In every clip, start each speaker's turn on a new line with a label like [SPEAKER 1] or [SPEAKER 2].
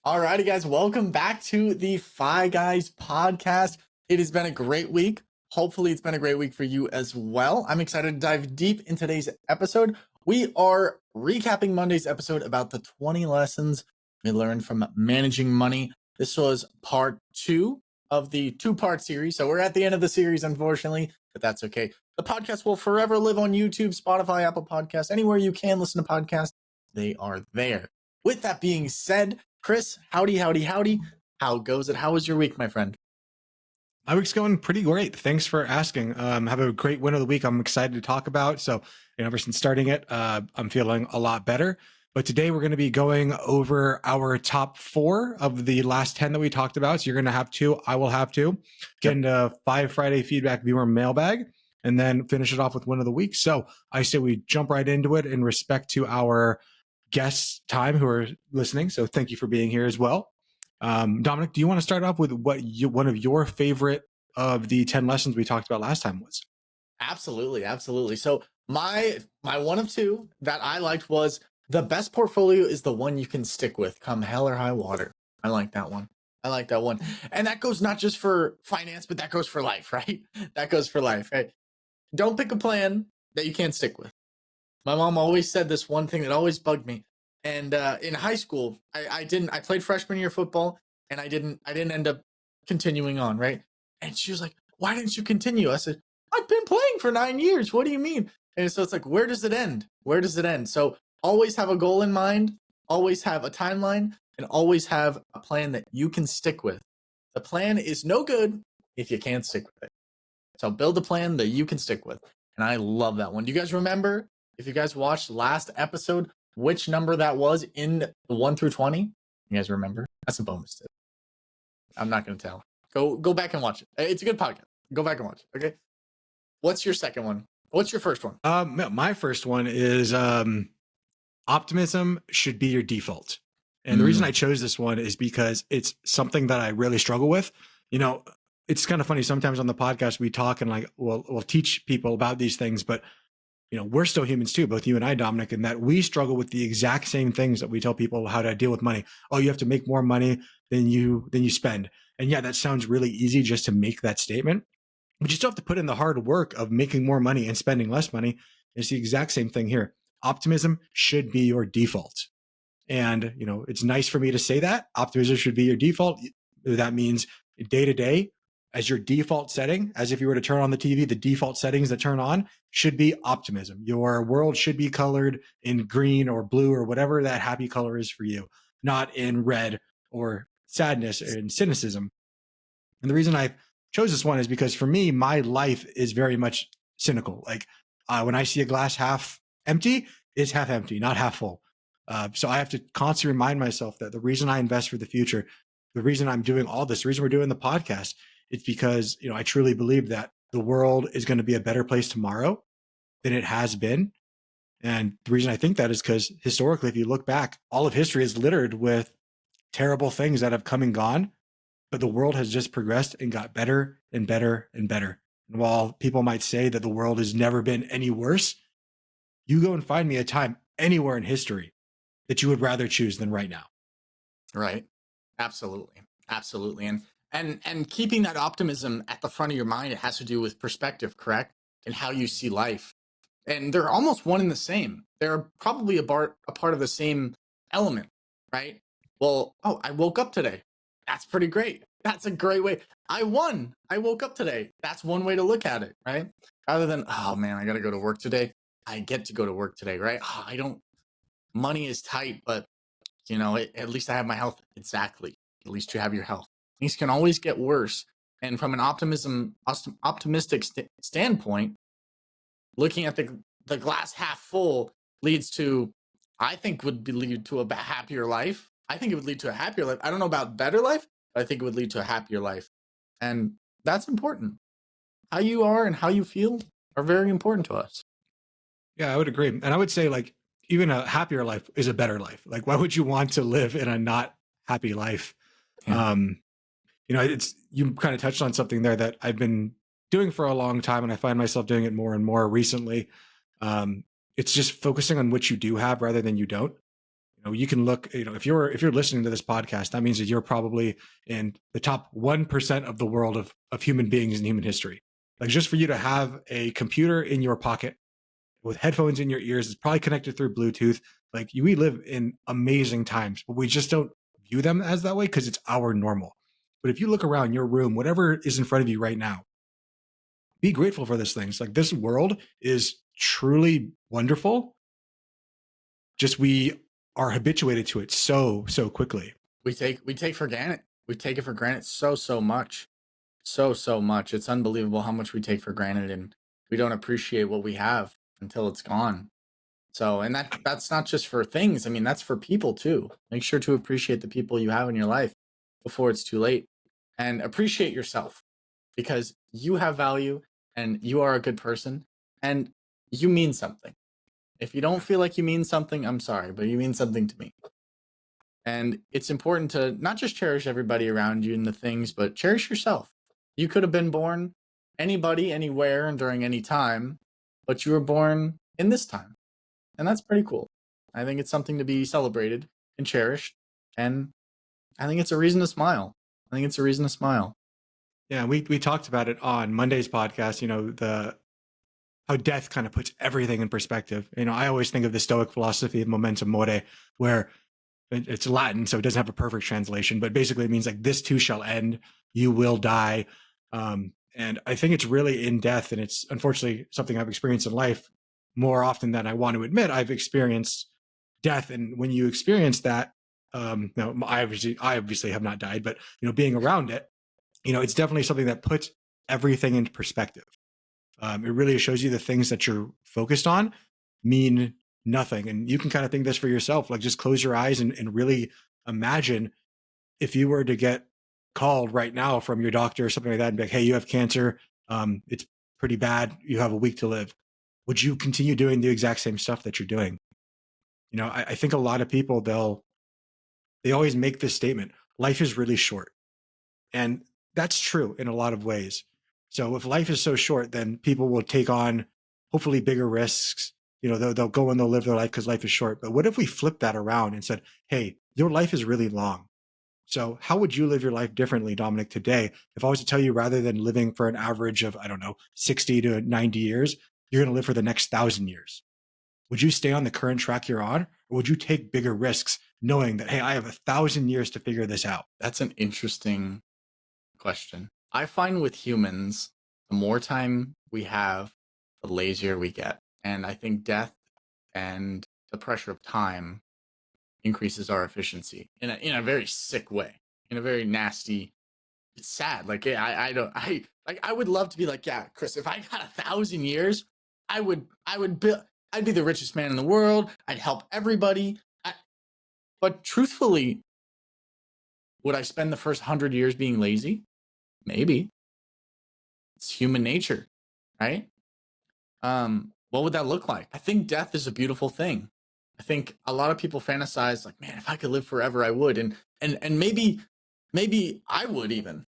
[SPEAKER 1] Alrighty, guys, welcome back to the Fi Guys podcast. It has been a great week. Hopefully, it's been a great week for you as well. I'm excited to dive deep in today's episode. We are recapping Monday's episode about the 20 lessons we learned from managing money. This was part 2 of the 2-part series. So we're at the end of the series, unfortunately, but that's okay. The podcast will forever live on YouTube, Spotify, Apple Podcasts, anywhere you can listen to podcasts. They are there. With that being said, Chris, howdy. How goes it? How was your week, my friend?
[SPEAKER 2] My week's going pretty great. Thanks for asking. Have a great win of the week. I'm excited to talk about. So, ever since starting it, I'm feeling a lot better. But today we're going to be going over our top 4 of the last 10 that we talked about. So you're going to have 2. I will have 2. Get into 5 Friday feedback viewer mailbag, and then finish it off with win of the week. So I say we jump right into it in respect to our guests' time who are listening. So thank you for being here as well. Dominic, do you want to start off with what one of your favorite of the 10 lessons we talked about last time was?
[SPEAKER 1] Absolutely. So my one of 2 that I liked was the best portfolio is the one you can stick with come hell or high water. I like that one. And that goes not just for finance, but that goes for life, right? That goes for life, right? Don't pick a plan that you can't stick with. My mom always said this one thing that always bugged me. And in high school, I played freshman year football, and I didn't end up continuing on, right? And she was like, "Why didn't you continue?" I said, "I've been playing for 9 years. What do you mean?" And so it's like, where does it end? So always have a goal in mind, always have a timeline, and always have a plan that you can stick with. The plan is no good if you can't stick with it. So build a plan that you can stick with. And I love that one. Do you guys remember, if you guys watched last episode, which number that was in the 1 through 20? You guys remember? That's a bonus tip. I'm not going to tell. Go back and watch it. It's a good podcast. Go back and watch it. Okay. What's your second one? What's your first one?
[SPEAKER 2] My first one is optimism should be your default. And the reason I chose this one is because it's something that I really struggle with. It's kind of funny. Sometimes on the podcast, we talk and we'll teach people about these things, but we're still humans too, both you and I, Dominic, in that we struggle with the exact same things that we tell people how to deal with money. Oh, you have to make more money than you spend. And yeah, that sounds really easy just to make that statement, but you still have to put in the hard work of making more money and spending less money. It's the exact same thing here. Optimism should be your default. And, it's nice for me to say that optimism should be your default. That means day to day, as your default setting, as if you were to turn on the TV, the default settings that turn on should be optimism. Your world should be colored in green or blue or whatever that happy color is for you, not in red or sadness and cynicism. And the reason I chose this one is because for me, my life is very much cynical. When I see a glass half empty, it's half empty, not half full. So I have to constantly remind myself that the reason I invest for the future, the reason I'm doing all this, the reason we're doing the podcast, it's because, I truly believe that the world is going to be a better place tomorrow than it has been. And the reason I think that is because historically, if you look back, all of history is littered with terrible things that have come and gone, but the world has just progressed and got better and better and better. And while people might say that the world has never been any worse, you go and find me a time anywhere in history that you would rather choose than right now.
[SPEAKER 1] Right. Absolutely. And keeping that optimism at the front of your mind, it has to do with perspective, correct? And how you see life. And they're almost one and the same. They're probably a part of the same element, right? Well, I woke up today. That's pretty great. That's a great way. I won. I woke up today. That's one way to look at it, right? Rather than, oh man, I got to go to work today. I get to go to work today, right? Money is tight, but at least I have my health. Exactly. At least you have your health. Things can always get worse. And from an optimistic standpoint, looking at the glass half full leads to, would lead to a happier life. I think it would lead to a happier life. I don't know about better life, but I think it would lead to a happier life. And that's important. How you are and how you feel are very important to us.
[SPEAKER 2] Yeah, I would agree. And I would say even a happier life is a better life. Why would you want to live in a not happy life? Yeah. You kind of touched on something there that I've been doing for a long time, and I find myself doing it more and more recently. It's just focusing on what you do have rather than you don't. You can look, if you're listening to this podcast, that means that you're probably in the top 1% of the world of human beings in human history. Like, just for you to have a computer in your pocket with headphones in your ears, it's probably connected through Bluetooth. Like, we live in amazing times, but we just don't view them as that way because it's our normal. But if you look around your room, whatever is in front of you right now, be grateful for these things. Like, this world is truly wonderful. Just we are habituated to it so quickly.
[SPEAKER 1] We take for granted. We take it for granted so much. So much. It's unbelievable how much we take for granted, and we don't appreciate what we have until it's gone. So, and that's not just for things. I mean, that's for people too. Make sure to appreciate the people you have in your life before it's too late, and appreciate yourself, because you have value and you are a good person and you mean something. If you don't feel like you mean something, I'm sorry, but you mean something to me. And it's important to not just cherish everybody around you and the things, but cherish yourself. You could have been born anybody, anywhere, and during any time, but you were born in this time. And that's pretty cool. I think it's something to be celebrated and cherished. And I think it's a reason to smile. I think it's a reason to smile.
[SPEAKER 2] Yeah, we talked about it on Monday's podcast, the how death kind of puts everything in perspective. I always think of the Stoic philosophy of memento mori, where it's Latin, so it doesn't have a perfect translation, but basically it means like this too shall end, you will die. And I think it's really in death, and it's unfortunately something I've experienced in life more often than I want to admit. I've experienced death, and when you experience that, now I obviously have not died, but being around it, it's definitely something that puts everything into perspective. It really shows you the things that you're focused on mean nothing. And you can kind of think this for yourself, like just close your eyes and really imagine if you were to get called right now from your doctor or something like that and be like, hey, you have cancer. It's pretty bad. You have a week to live. Would you continue doing the exact same stuff that you're doing? I think a lot of people, they always make this statement, life is really short. And that's true in a lot of ways. So if life is so short, then people will take on hopefully bigger risks. They'll go and they'll live their life because life is short. But what if we flipped that around and said, hey, your life is really long. So how would you live your life differently, Dominic, today? If I was to tell you, rather than living for an average of, I don't know, 60 to 90 years, you're going to live for the next 1,000 years. Would you stay on the current track you're on? Or would you take bigger risks knowing that, hey, I have 1,000 years to figure this out?
[SPEAKER 1] That's an interesting question. I find with humans, the more time we have, the lazier we get. And I think death and the pressure of time increases our efficiency in a very sick way, in a very nasty. It's sad. Like I don't I like I would love to be like, yeah, Chris, if I got 1,000 years, I would be I'd be the richest man in the world. I'd help everybody. But truthfully, would I spend the first 100 years being lazy? Maybe. It's human nature, right? What would that look like? I think death is a beautiful thing. I think a lot of people fantasize like, man, if I could live forever, I would. And maybe I would even.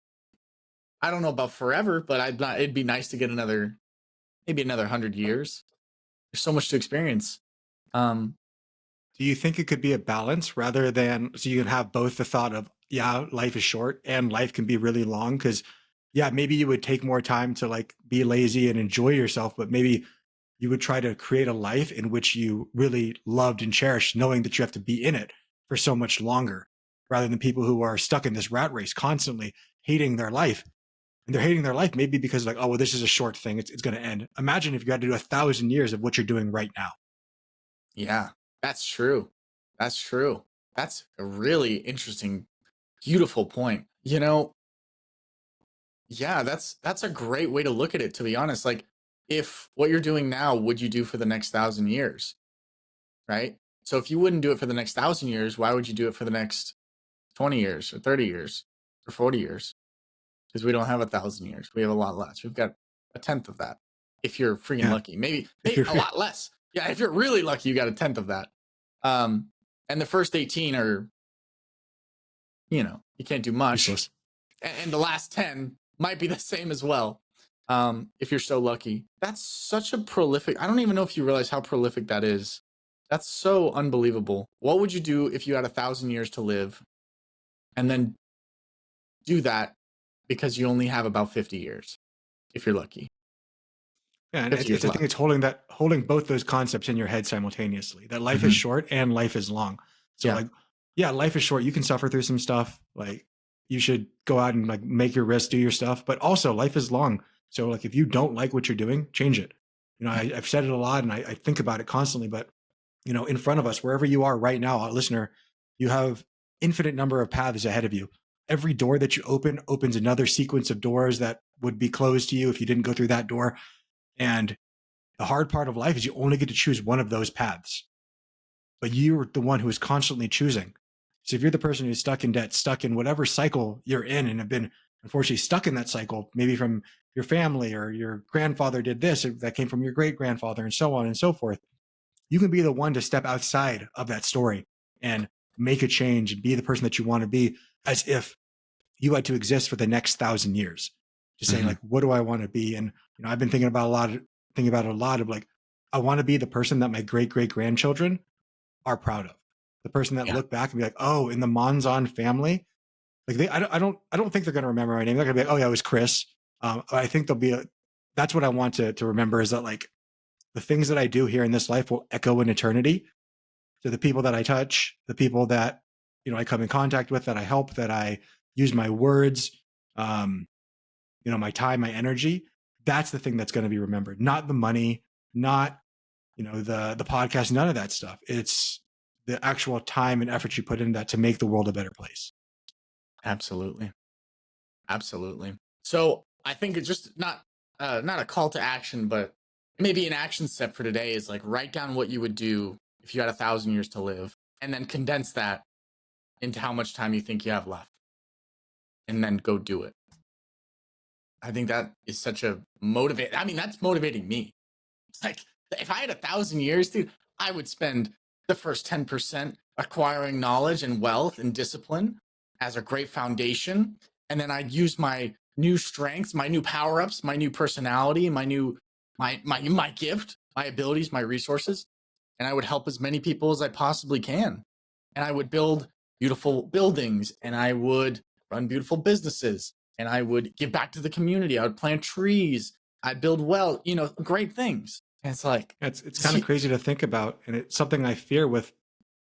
[SPEAKER 1] I don't know about forever, but it'd be nice to get maybe another 100 years. There's so much to experience.
[SPEAKER 2] Do you think it could be a balance rather than so you can have both the thought of, yeah, life is short and life can be really long? Because, yeah, maybe you would take more time to like be lazy and enjoy yourself, but maybe you would try to create a life in which you really loved and cherished, knowing that you have to be in it for so much longer rather than people who are stuck in this rat race constantly hating their life. And they're hating their life maybe because like, oh, well, this is a short thing. It's going to end. Imagine if you had to do 1,000 years of what you're doing right now.
[SPEAKER 1] Yeah, that's true. That's true. That's a really interesting, beautiful point. Yeah, that's a great way to look at it, to be honest. Like, if what you're doing now, would you do for the next 1,000 years? Right? So if you wouldn't do it for the next 1,000 years, why would you do it for the next 20 years or 30 years or 40 years? Because we don't have 1,000 years. We have a lot less. We've got a tenth of that. If you're freaking
[SPEAKER 2] Yeah.
[SPEAKER 1] lucky, maybe
[SPEAKER 2] If you're
[SPEAKER 1] a lot less. Yeah, if you're really lucky, you got a tenth of that. And the first 18 are, you can't do much.
[SPEAKER 2] useless.
[SPEAKER 1] And the last 10 might be the same as well. If you're so lucky. That's such a prolific. I don't even know if you realize how prolific that is. That's so unbelievable. What would you do if you had 1,000 years to live and then do that because you only have about 50 years, if you're lucky?
[SPEAKER 2] Yeah, and
[SPEAKER 1] 50 years
[SPEAKER 2] I think
[SPEAKER 1] left.
[SPEAKER 2] it's holding both those concepts in your head simultaneously. That life is
[SPEAKER 1] Mhm.
[SPEAKER 2] short and life is long. So
[SPEAKER 1] Yeah.
[SPEAKER 2] like, yeah, life is short. You can suffer through some stuff. Like you should go out and like make your risk, do your stuff. But also life is long. So like if you don't like what you're doing, change it.
[SPEAKER 1] Yeah.
[SPEAKER 2] I've said it a lot and I think about it constantly, but in front of us, wherever you are right now, listener, you have infinite number of paths ahead of you. Every door that you open opens another sequence of doors that would be closed to you if you didn't go through that door. And the hard part of life is you only get to choose one of those paths, but you're the one who is constantly choosing. So if you're the person who's stuck in debt, stuck in whatever cycle you're in and have been unfortunately stuck in that cycle, maybe from your family or your grandfather did this, or that came from your great grandfather and so on and so forth, you can be the one to step outside of that story and make a change and be the person that you want to be as if you had to exist for the next 1,000 years to say
[SPEAKER 1] Mhm.
[SPEAKER 2] like, what do I want to be? And I've been thinking about it a lot of like, I want to be the person that my great great grandchildren are proud of, the person that
[SPEAKER 1] Yeah.
[SPEAKER 2] look back and be like, oh, in the Monzon family, like I don't think they're going to remember my name. They're going to be like, oh yeah, it was Chris. I think they'll be that's what I want to remember is that like the things that I do here in this life will echo in eternity to the people that I touch, the people that I come in contact with, that I help, that I use my words, um, my time, my energy. That's the thing that's going to be remembered, not the money, not the podcast, none of that stuff. It's the actual time and effort you put in that to make the world a better place.
[SPEAKER 1] Absolutely. Absolutely. So I think it's just not a call to action, but maybe an action step for today is like write down what you would do if you had 1,000 years to live, and then condense that into how much time you think you have left, and then go do it. I think that is such a motivate. I mean, that's motivating me. It's like if I had 1,000 years, dude, I would spend the first 10% acquiring knowledge and wealth and discipline as a great foundation. And then I'd use my new strengths, my new power-ups, my new personality, my gift, my abilities, my resources. And I would help as many people as I possibly can. And I would build beautiful buildings, and I would run beautiful businesses, and I would give back to the community. I would plant trees. I'd build well, great things. And it's like,
[SPEAKER 2] It's kind of crazy to think about, and it's something I fear with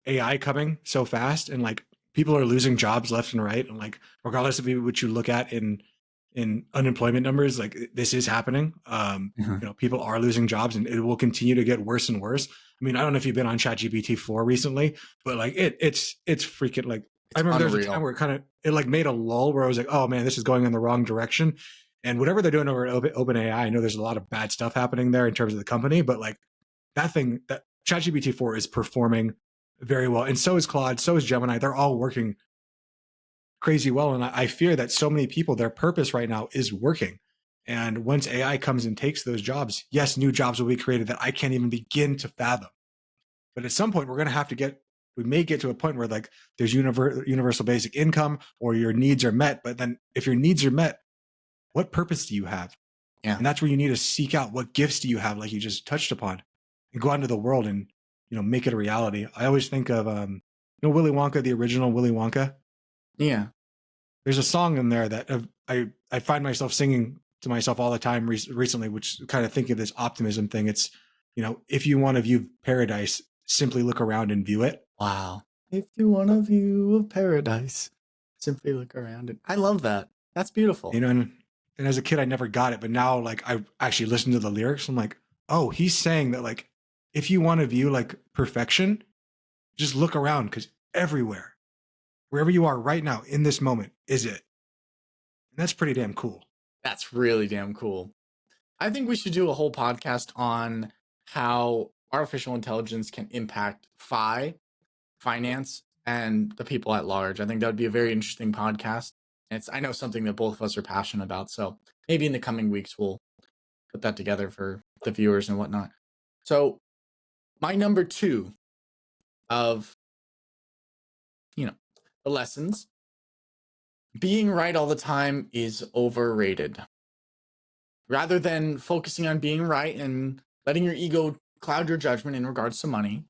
[SPEAKER 2] AI coming so fast, and like people are losing jobs left and right, and like regardless of what you look at in unemployment numbers, like this is happening. People are losing jobs, and it will continue to get worse and worse. I mean, I don't know if you've been on ChatGPT 4 recently, but like it's freaking like I
[SPEAKER 1] it's
[SPEAKER 2] remember there was a time
[SPEAKER 1] unreal.
[SPEAKER 2] where it like made a lull where I was like, oh man, this is going in the wrong direction. And whatever they're doing over at OpenAI, I know there's a lot of bad stuff happening there in terms of the company, but like that ChatGPT 4 is performing very well. And so is Claude, so is Gemini. They're all working crazy well. And I fear that so many people, their purpose right now is working. And once AI comes and takes those jobs, yes, new jobs will be created that I can't even begin to fathom. But at some point, we may get to a point where like there's universal basic income or your needs are met. But then if your needs are met, what purpose do you have?
[SPEAKER 1] Yeah.
[SPEAKER 2] And that's where you need to seek out what gifts do you have, like you just touched upon, and go out into the world and make it a reality. I always think of Willy Wonka, the original Willy Wonka.
[SPEAKER 1] Yeah.
[SPEAKER 2] There's a song in there that I find myself singing to myself all the time recently, which kind of think of this optimism thing. It's if you want to view paradise, simply look around and view it.
[SPEAKER 1] Wow. If you want a view of paradise, simply look around it. I love that. That's beautiful.
[SPEAKER 2] And as a kid, I never got it, but now like I actually listen to the lyrics. I'm like, oh, he's saying that like if you want to view like perfection, just look around because everywhere, wherever you are right now in this moment, is it. And that's pretty damn cool.
[SPEAKER 1] That's really damn cool. I think we should do a whole podcast on how artificial intelligence can impact finance, and the people at large. I think that would be a very interesting podcast. I know something that both of us are passionate about. So maybe in the coming weeks, we'll put that together for the viewers and whatnot. So my number two of, the lessons, being right all the time is overrated. Rather than focusing on being right and letting your ego cloud your judgment in regards to money,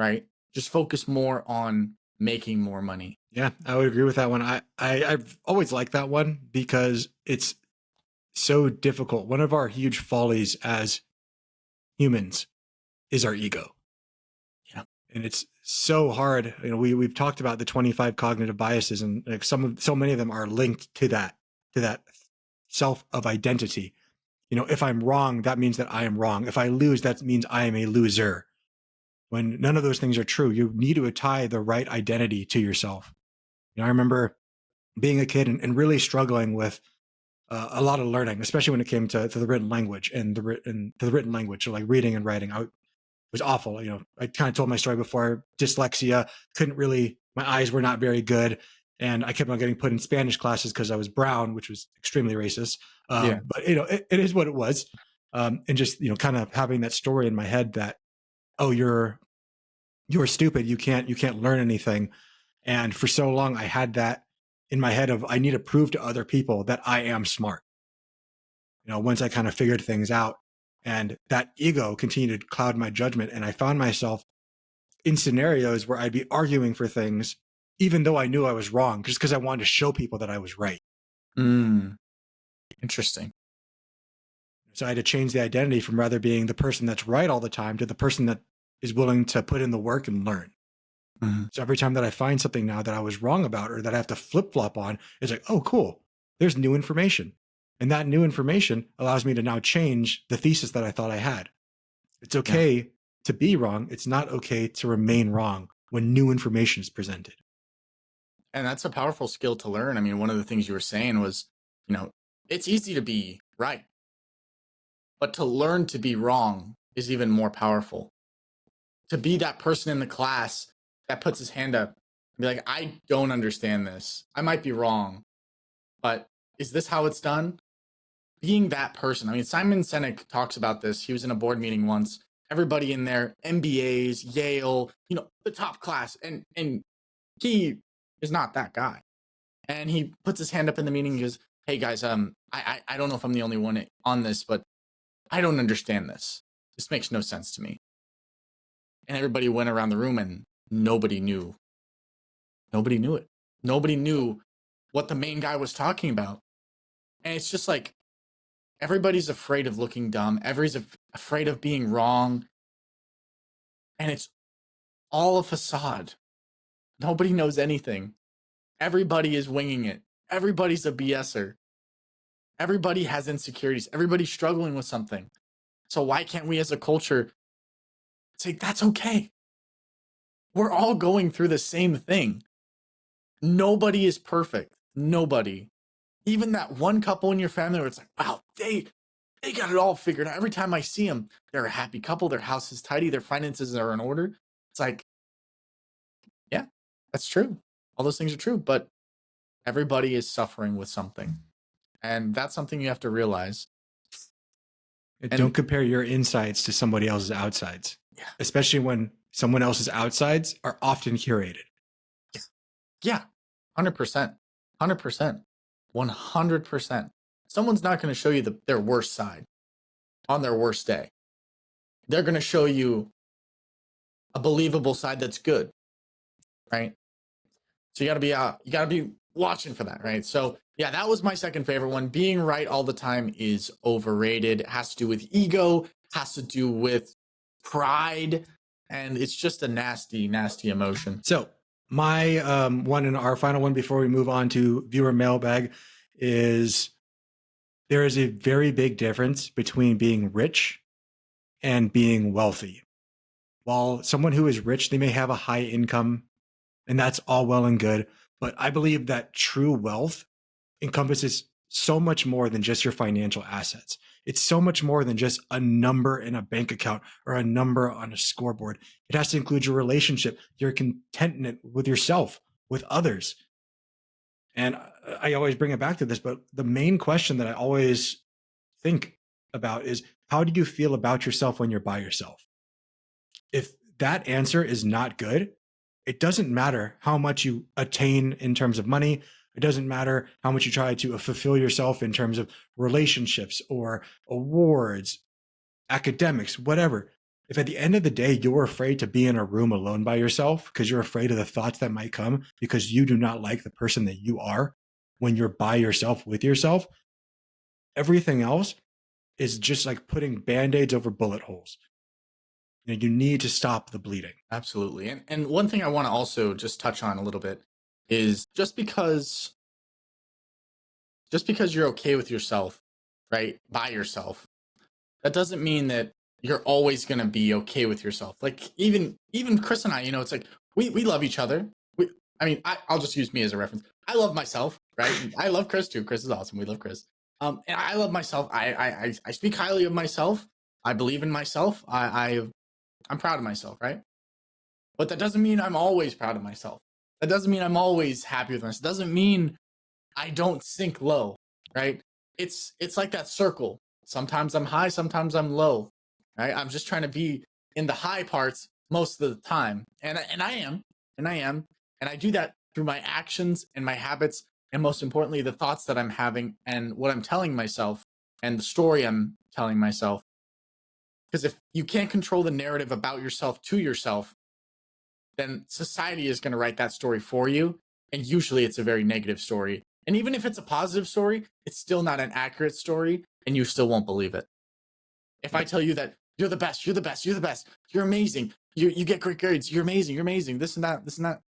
[SPEAKER 1] right? Just focus more on making more money.
[SPEAKER 2] Yeah, I would agree with that one. I've always liked that one because it's so difficult. One of our huge follies as humans is our ego.
[SPEAKER 1] Yeah.
[SPEAKER 2] And it's so hard. You know, we've talked about the 25 cognitive biases, and like so many of them are linked to that self of identity. You know, if I'm wrong, that means that I am wrong. If I lose, that means I am a loser. When none of those things are true, you need to tie the right identity to yourself. You know, I remember being a kid and really struggling with a lot of learning, especially when it came to the written language and to the written language, so like reading and writing. It was awful. You know, I kind of told my story before. Dyslexia, couldn't really. My eyes were not very good, and I kept on getting put in Spanish classes because I was brown, which was extremely racist.
[SPEAKER 1] Yeah.
[SPEAKER 2] But you know, it is what it was. And just kind of having that story in my head that, oh, you're stupid. You can't learn anything. And for so long, I had that in my head of I need to prove to other people that I am smart. You know, once I kind of figured things out, and that ego continued to cloud my judgment, and I found myself in scenarios where I'd be arguing for things, even though I knew I was wrong, just because I wanted to show people that I was right.
[SPEAKER 1] Mm, interesting.
[SPEAKER 2] So I had to change the identity from rather being the person that's right all the time to the person that is willing to put in the work and learn.
[SPEAKER 1] Mhm.
[SPEAKER 2] So every time that I find something now that I was wrong about or that I have to flip flop on, it's like, oh, cool. There's new information. And that new information allows me to now change the thesis that I thought I had. It's
[SPEAKER 1] Yeah.
[SPEAKER 2] okay to be wrong. It's not okay to remain wrong when new information is presented.
[SPEAKER 1] And that's a powerful skill to learn. I mean, one of the things you were saying was, you know, it's easy to be right, but to learn to be wrong is even more powerful. To be that person in the class that puts his hand up and be like, I don't understand this. I might be wrong, but is this how it's done? Being that person. I mean, Simon Sinek talks about this. He was in a board meeting once. Everybody in there, MBAs, Yale, the top class, and he is not that guy. And he puts his hand up in the meeting. He goes, "Hey guys, I don't know if I'm the only one on this, but I don't understand this. This makes no sense to me." And everybody went around the room, and nobody knew. Nobody knew it. Nobody knew what the main guy was talking about. And it's just like everybody's afraid of looking dumb. Everybody's afraid of being wrong. And it's all a facade. Nobody knows anything. Everybody is winging it. Everybody's a BSer. Everybody has insecurities. Everybody's struggling with something. So why can't we as a culture say that's okay? We're all going through the same thing. Nobody is perfect. Nobody. Even that one couple in your family where it's like, wow, they got it all figured out. Every time I see them, they're a happy couple. Their house is tidy. Their finances are in order. It's like, yeah, that's true. All those things are true, but everybody is suffering with something. And that's something you have to realize.
[SPEAKER 2] And don't
[SPEAKER 1] And
[SPEAKER 2] compare your insides to somebody else's outsides,
[SPEAKER 1] yeah,
[SPEAKER 2] especially when someone else's outsides are often curated.
[SPEAKER 1] yeah, 100%, 100%, 100%. Someone's not going to show you their worst side on their worst day. They're going to show you a believable side that's good, right? So you gotta be watching for that, right? So yeah, that was my second favorite one. Being right all the time is overrated. It has to do with ego, has to do with pride, and it's just a nasty, nasty emotion.
[SPEAKER 2] So my one and our final one before we move on to viewer mailbag is there is a very big difference between being rich and being wealthy. While someone who is rich, they may have a high income, and that's all well and good. But I believe that true wealth encompasses so much more than just your financial assets. It's so much more than just a number in a bank account or a number on a scoreboard. It has to include your relationship, your contentment with yourself, with others. And I always bring it back to this, but the main question that I always think about is how do you feel about yourself when you're by yourself? If that answer is not good, it doesn't matter how much you attain in terms of money. It doesn't matter how much you try to fulfill yourself in terms of relationships or awards, academics, whatever. if at the end of the day you're afraid to be in a room alone by yourself because you're afraid of the thoughts that might come because you do not like the person that you are when you're by yourself with yourself, everything else is just like putting band-aids over bullet holes. You need to stop the bleeding.
[SPEAKER 1] Absolutely. And one thing I want to also just touch on a little bit is just because you're okay with yourself, right? By yourself, that doesn't mean that you're always going to be okay with yourself. Like even Chris and I, it's like we love each other. I'll just use me as a reference. I love myself, right? I love Chris too. Chris is awesome. We love Chris. And I love myself. I speak highly of myself. I believe in myself. I'm proud of myself, right? But that doesn't mean I'm always proud of myself. That doesn't mean I'm always happy with myself. It doesn't mean I don't sink low, right? It's like that circle. Sometimes I'm high, sometimes I'm low, right? I'm just trying to be in the high parts most of the time, and I am, and I do that through my actions and my habits, and most importantly, the thoughts that I'm having and what I'm telling myself and the story I'm telling myself. Because if you can't control the narrative about yourself to yourself, then society is going to write that story for you. And usually it's a very negative story. And even if it's a positive story, it's still not an accurate story and you still won't believe it. If I
[SPEAKER 2] Yep.
[SPEAKER 1] tell you that you're the best, you're the best, you're the best, you're amazing, you get great grades, you're amazing, this and that, this and that.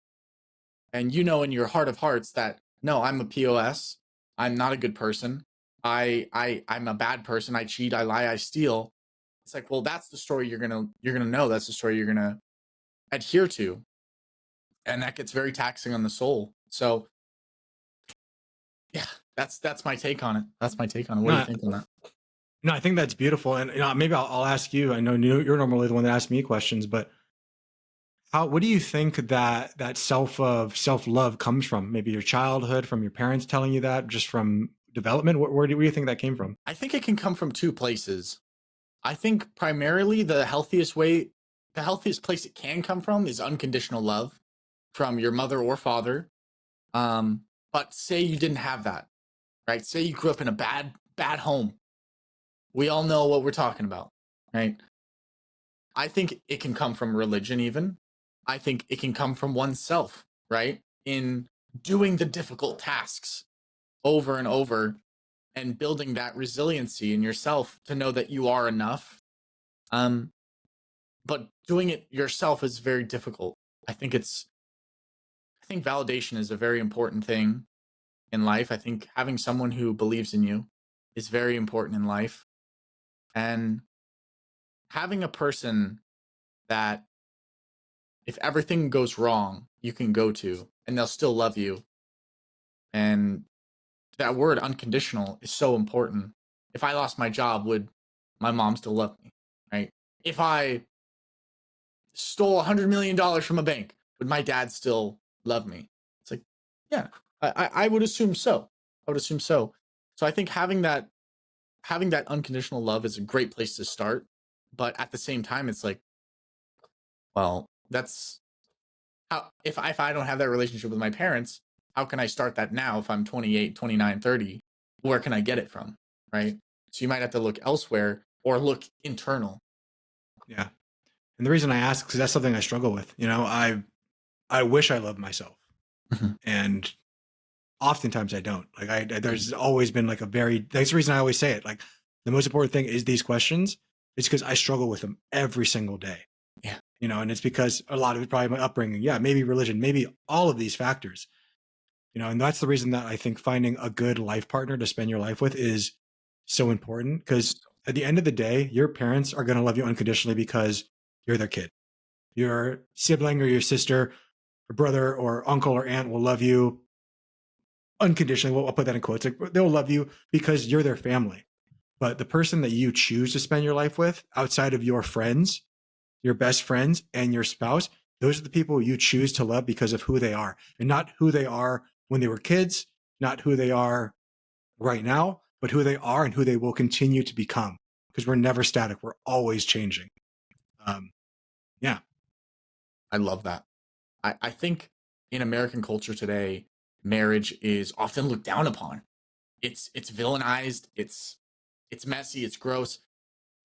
[SPEAKER 1] And you know in your heart of hearts that no, I'm a POS. I'm not a good person. I'm a bad person. I cheat, I lie, I steal. It's like, well, that's the story you're gonna know. That's the story you're gonna adhere to, and that gets very taxing on the soul. So yeah, that's my take on it. That's my take on it. What do you
[SPEAKER 2] No,
[SPEAKER 1] think on that?
[SPEAKER 2] no, I think that's beautiful. And maybe I'll ask you. I know you're normally the one that asks me questions, but what do you think that self love comes from? Maybe your childhood, from your parents telling you that, just from development. Where do you think that came from?
[SPEAKER 1] I think it can come from two places. I think primarily the healthiest place it can come from is unconditional love from your mother or father. But say you didn't have that, right? Say you grew up in a bad home. We all know what we're talking about, right? I think it can come from religion, even. I think it can come from oneself, right? In doing the difficult tasks over and over and building that resiliency in yourself to know that you are enough. Um, but doing it yourself is very difficult. I think I think validation is a very important thing in life. I think having someone who believes in you is very important in life. And having a person that if everything goes wrong, you can go to and they'll still love you. And that word unconditional is so important. If I lost my job, would my mom still love me? Right? If I stole $100 million from a bank, would my dad still love me? It's like, yeah, I would assume so. I would assume so. So I think having that unconditional love is a great place to start. But at the same time, it's like, well, that's how if I don't have that relationship with my parents, how can I start that now if I'm 28, 29, 30? Where can I get it from? Right? So you might have to look elsewhere or look internal.
[SPEAKER 2] Yeah, and the reason I ask because that's something I struggle with. I wish I loved myself,
[SPEAKER 1] Mhm.
[SPEAKER 2] and oftentimes I don't. Like there's always been like a very. That's the reason I always say it. Like the most important thing is these questions. It's because I struggle with them every single day.
[SPEAKER 1] Yeah.
[SPEAKER 2] And it's because a lot of it probably my upbringing. Yeah, maybe religion, maybe all of these factors. And that's the reason that I think finding a good life partner to spend your life with is so important. Because at the end of the day, your parents are going to love you unconditionally because you're their kid. Your sibling or your sister or brother or uncle or aunt will love you unconditionally. Well, I'll put that in quotes. Like, they'll love you because you're their family. But the person that you choose to spend your life with outside of your friends, your best friends, and your spouse, those are the people you choose to love because of who they are and not who they are when they were kids, not who they are right now, but who they are and who they will continue to become because we're never static. We're always changing. Um, yeah.
[SPEAKER 1] I love that. I think in American culture today, marriage is often looked down upon. It's villainized, it's messy, it's gross.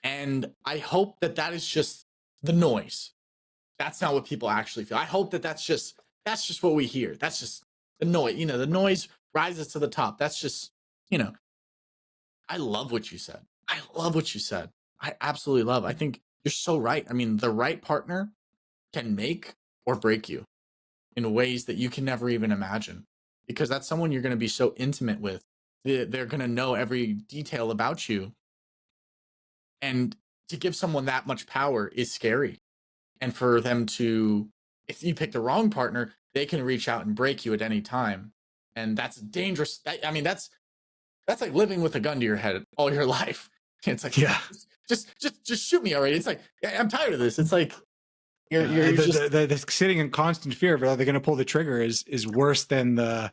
[SPEAKER 1] And I hope that that is just the noise. That's not what people actually feel. I hope that that's just what we hear. That's just the noise. You know, the noise rises to the top. That's just, you know, I love what you said. I love what you said. I absolutely love. I think you're so right. I mean, the right partner can make or break you in ways that you can never even imagine, because that's someone you're going to be so intimate with. They're going to know every detail about you. And to give someone that much power is scary. And for them to, if you pick the wrong partner, they can reach out and break you at any time. And that's dangerous. I mean, that's like living with a gun to your head all your life. It's like,
[SPEAKER 2] Yeah.
[SPEAKER 1] just shoot me already. It's like, I'm tired of this. It's like, you're
[SPEAKER 2] the sitting in constant fear of whether they're going to pull the trigger is worse than the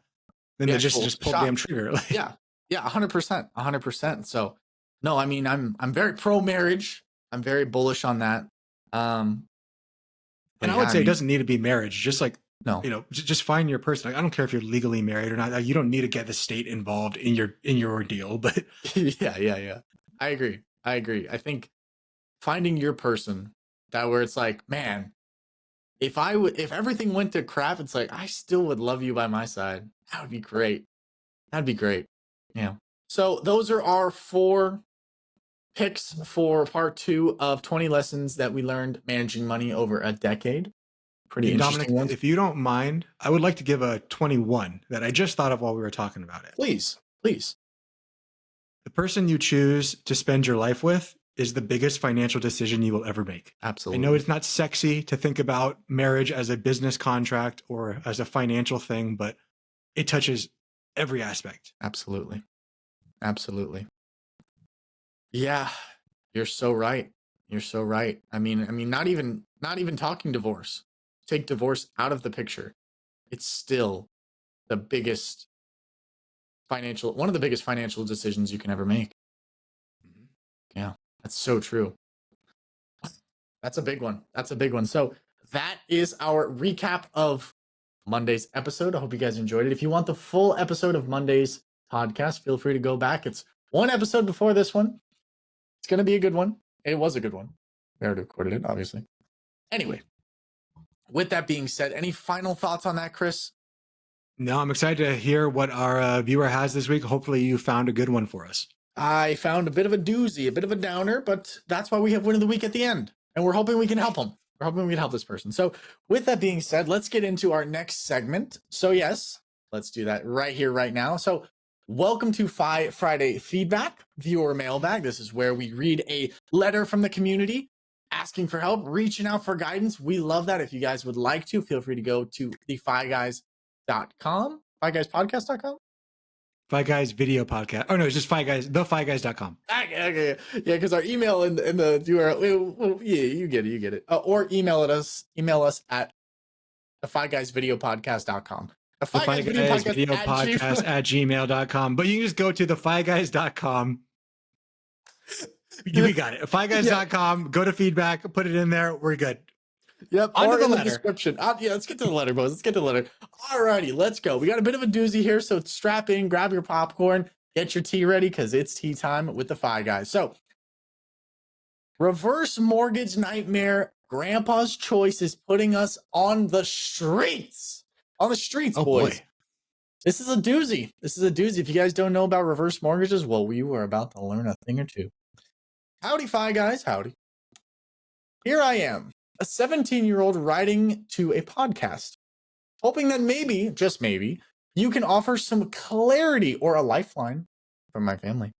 [SPEAKER 2] just pull the damn trigger.
[SPEAKER 1] Yeah, 100%, 100%. So, no, I mean, I'm very pro marriage. I'm very bullish on that.
[SPEAKER 2] And I would say it doesn't need to be marriage. Just like,
[SPEAKER 1] no,
[SPEAKER 2] you know, just find your person. Like, I don't care if you're legally married or not. You don't need to get the state involved in your ordeal. But
[SPEAKER 1] yeah. I agree. I think finding your person, that where it's like, man, if everything went to crap, it's like, I still would love you by my side. That would be great. That'd be great. Yeah. So those are our 4 picks for part 2 of 20 lessons that we learned managing money over a decade. Pretty interesting
[SPEAKER 2] Dominic,
[SPEAKER 1] ones.
[SPEAKER 2] if you don't mind, I would like to give a 21 that I just thought of while we were talking about it.
[SPEAKER 1] Please.
[SPEAKER 2] The person you choose to spend your life with is the biggest financial decision you will ever make.
[SPEAKER 1] Absolutely.
[SPEAKER 2] I know it's not sexy to think about marriage as a business contract or as a financial thing, but it touches every aspect.
[SPEAKER 1] Absolutely. Yeah, you're so right. I mean, not even talking divorce. Take divorce out of the picture. It's still one of the biggest financial decisions you can ever make. Yeah, that's so true. That's a big one. So that is our recap of Monday's episode. I hope you guys enjoyed it. If you want the full episode of Monday's podcast, feel free to go back. It's one episode before this one. It's going to be a good one. It was a good one. We already recorded it, obviously. Anyway, with that being said, any final thoughts on that, Chris?
[SPEAKER 2] No, I'm excited to hear what our viewer has this week. Hopefully you found a good one for us.
[SPEAKER 1] I found a bit of a doozy, a bit of a downer, but that's why we have Win of the Week at the end. And we're hoping we can help them. We're hoping we can help this person. So with that being said, let's get into our next segment. So yes, let's do that right here, right now. So welcome to Friday Feedback, Viewer Mailbag. This is where we read a letter from the community asking for help, reaching out for guidance. We love that. If you guys would like to, feel free to go to thefiveguys.com, fiveguyspodcast.com.
[SPEAKER 2] Five Guys Video Podcast. Oh no, it's just Five Guys, thefiveguys.com.
[SPEAKER 1] Okay. Yeah, because our email in the URL, well, yeah, you get it. Or email us at the fiveguysvideopodcast.com. The
[SPEAKER 2] Five Guys Video Podcast at gmail.com. But you can just go to thefiveguys.com. We got it. Fiveguys.com. Go to feedback, put it in there. We're good.
[SPEAKER 1] Yep. Or in the description. Yeah, let's get to the letter, boys. Let's get to the letter. Alrighty, let's go. We got a bit of a doozy here, so strap in, grab your popcorn, get your tea ready, because it's tea time with the Five Guys. So, reverse mortgage nightmare. Grandpa's choice is putting us on the streets. Boys.
[SPEAKER 2] Boy.
[SPEAKER 1] This is a doozy. If you guys don't know about reverse mortgages, well, we were about to learn a thing or two. Howdy, Five Guys. Howdy. Here I am, a 17-year-old writing to a podcast, hoping that maybe, just maybe, you can offer some clarity or a lifeline from my family.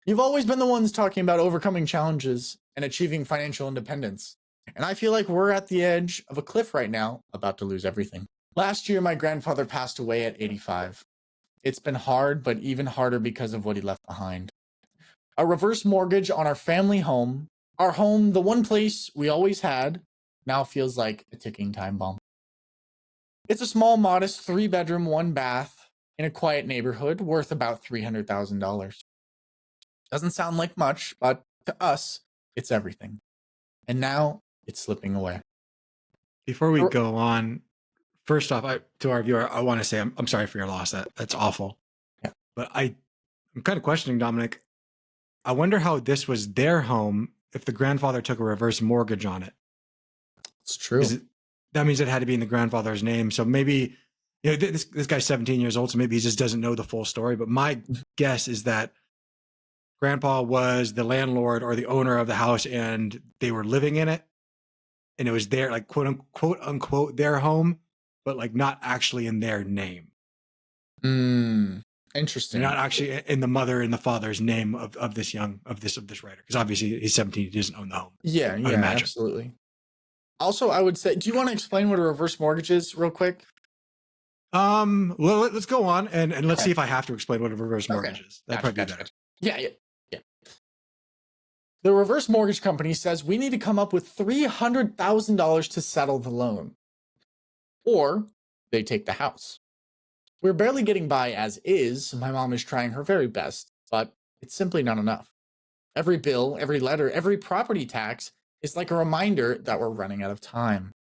[SPEAKER 1] You've always been the ones talking about overcoming challenges and achieving financial independence. And I feel like we're at the edge of a cliff right now, about to lose everything. Last year, my grandfather passed away at 85. It's been hard, but even harder because of what he left behind. A reverse mortgage on our family home. Our home, the one place we always had, now feels like a ticking time bomb. It's a small, modest 3-bedroom, 1-bath in a quiet neighborhood worth about $300,000. Doesn't sound like much, but to us, it's everything. And now it's slipping away.
[SPEAKER 2] Before we go on, first off, to our viewer, I want to say I'm sorry for your loss. That's awful.
[SPEAKER 1] Yeah.
[SPEAKER 2] But I'm kind of questioning, Dominic. I wonder how this was their home if the grandfather took a reverse mortgage on it,
[SPEAKER 1] It's true.
[SPEAKER 2] that means it had to be in the grandfather's name. So maybe, this guy's 17 years old, so maybe he just doesn't know the full story. But my guess is that grandpa was the landlord or the owner of the house, and they were living in it, and it was their, like, quote unquote their home, but like not actually in their name.
[SPEAKER 1] Interesting.
[SPEAKER 2] They're not actually in the mother and the father's name of this writer, because obviously he's 17, he doesn't own the home.
[SPEAKER 1] Yeah,
[SPEAKER 2] I'd imagine.
[SPEAKER 1] absolutely. Also, I would say, do you want to explain what a reverse mortgage is real quick?
[SPEAKER 2] Well, let's go on and let's see if I have to explain what a reverse mortgage is. That'd probably be better.
[SPEAKER 1] Yeah. The reverse mortgage company says we need to come up with $300,000 to settle the loan. Or they take the house. We're barely getting by as is. My mom is trying her very best, but it's simply not enough. Every bill, every letter, every property tax is like a reminder that we're running out of time.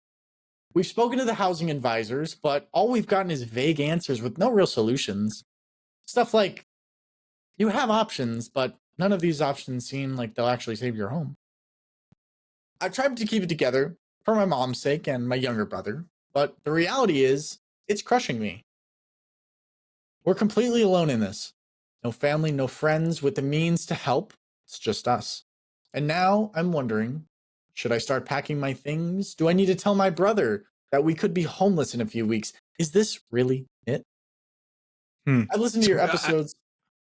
[SPEAKER 1] We've spoken to the housing advisors, but all we've gotten is vague answers with no real solutions. Stuff like, you have options, but none of these options seem like they'll actually save your home. I've tried to keep it together for my mom's sake and my younger brother, but the reality is, it's crushing me. We're completely alone in this. No family, no friends with the means to help. It's just us. And now I'm wondering, should I start packing my things? Do I need to tell my brother that we could be homeless in a few weeks? Is this really it? I listened to your episodes.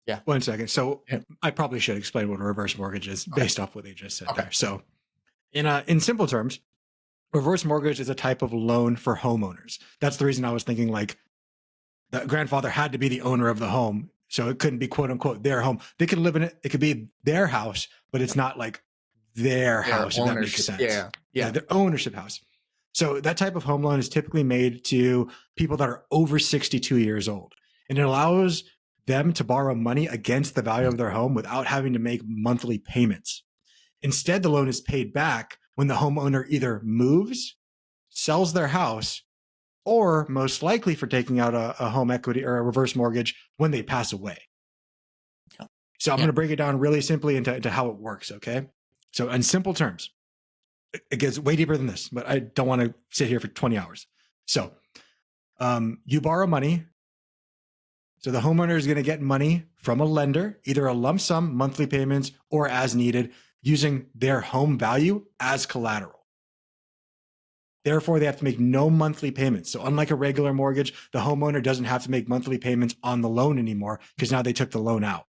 [SPEAKER 1] Yeah.
[SPEAKER 2] 1 second. So I probably should explain what a reverse mortgage is based off what they just said there. So in simple terms, reverse mortgage is a type of loan for homeowners. That's the reason I was thinking, like, the grandfather had to be the owner of the home, so it couldn't be quote unquote their home. They could live in it. It could be their house, but it's not like their house, if that makes sense. Yeah, their ownership house. So that type of home loan is typically made to people that are over 62 years old, and it allows them to borrow money against the value of their home without having to make monthly payments. Instead, the loan is paid back when the homeowner either moves, sells their house, or most likely for taking out a home equity or a reverse mortgage when they pass away. So I'm going to break it down really simply into how it works, okay? So in simple terms, it gets way deeper than this, but I don't want to sit here for 20 hours. So you borrow money. So the homeowner is going to get money from a lender, either a lump sum, monthly payments, or as needed, using their home value as collateral. Therefore, they have to make no monthly payments. So unlike a regular mortgage, the homeowner doesn't have to make monthly payments on the loan anymore because now they took the loan out.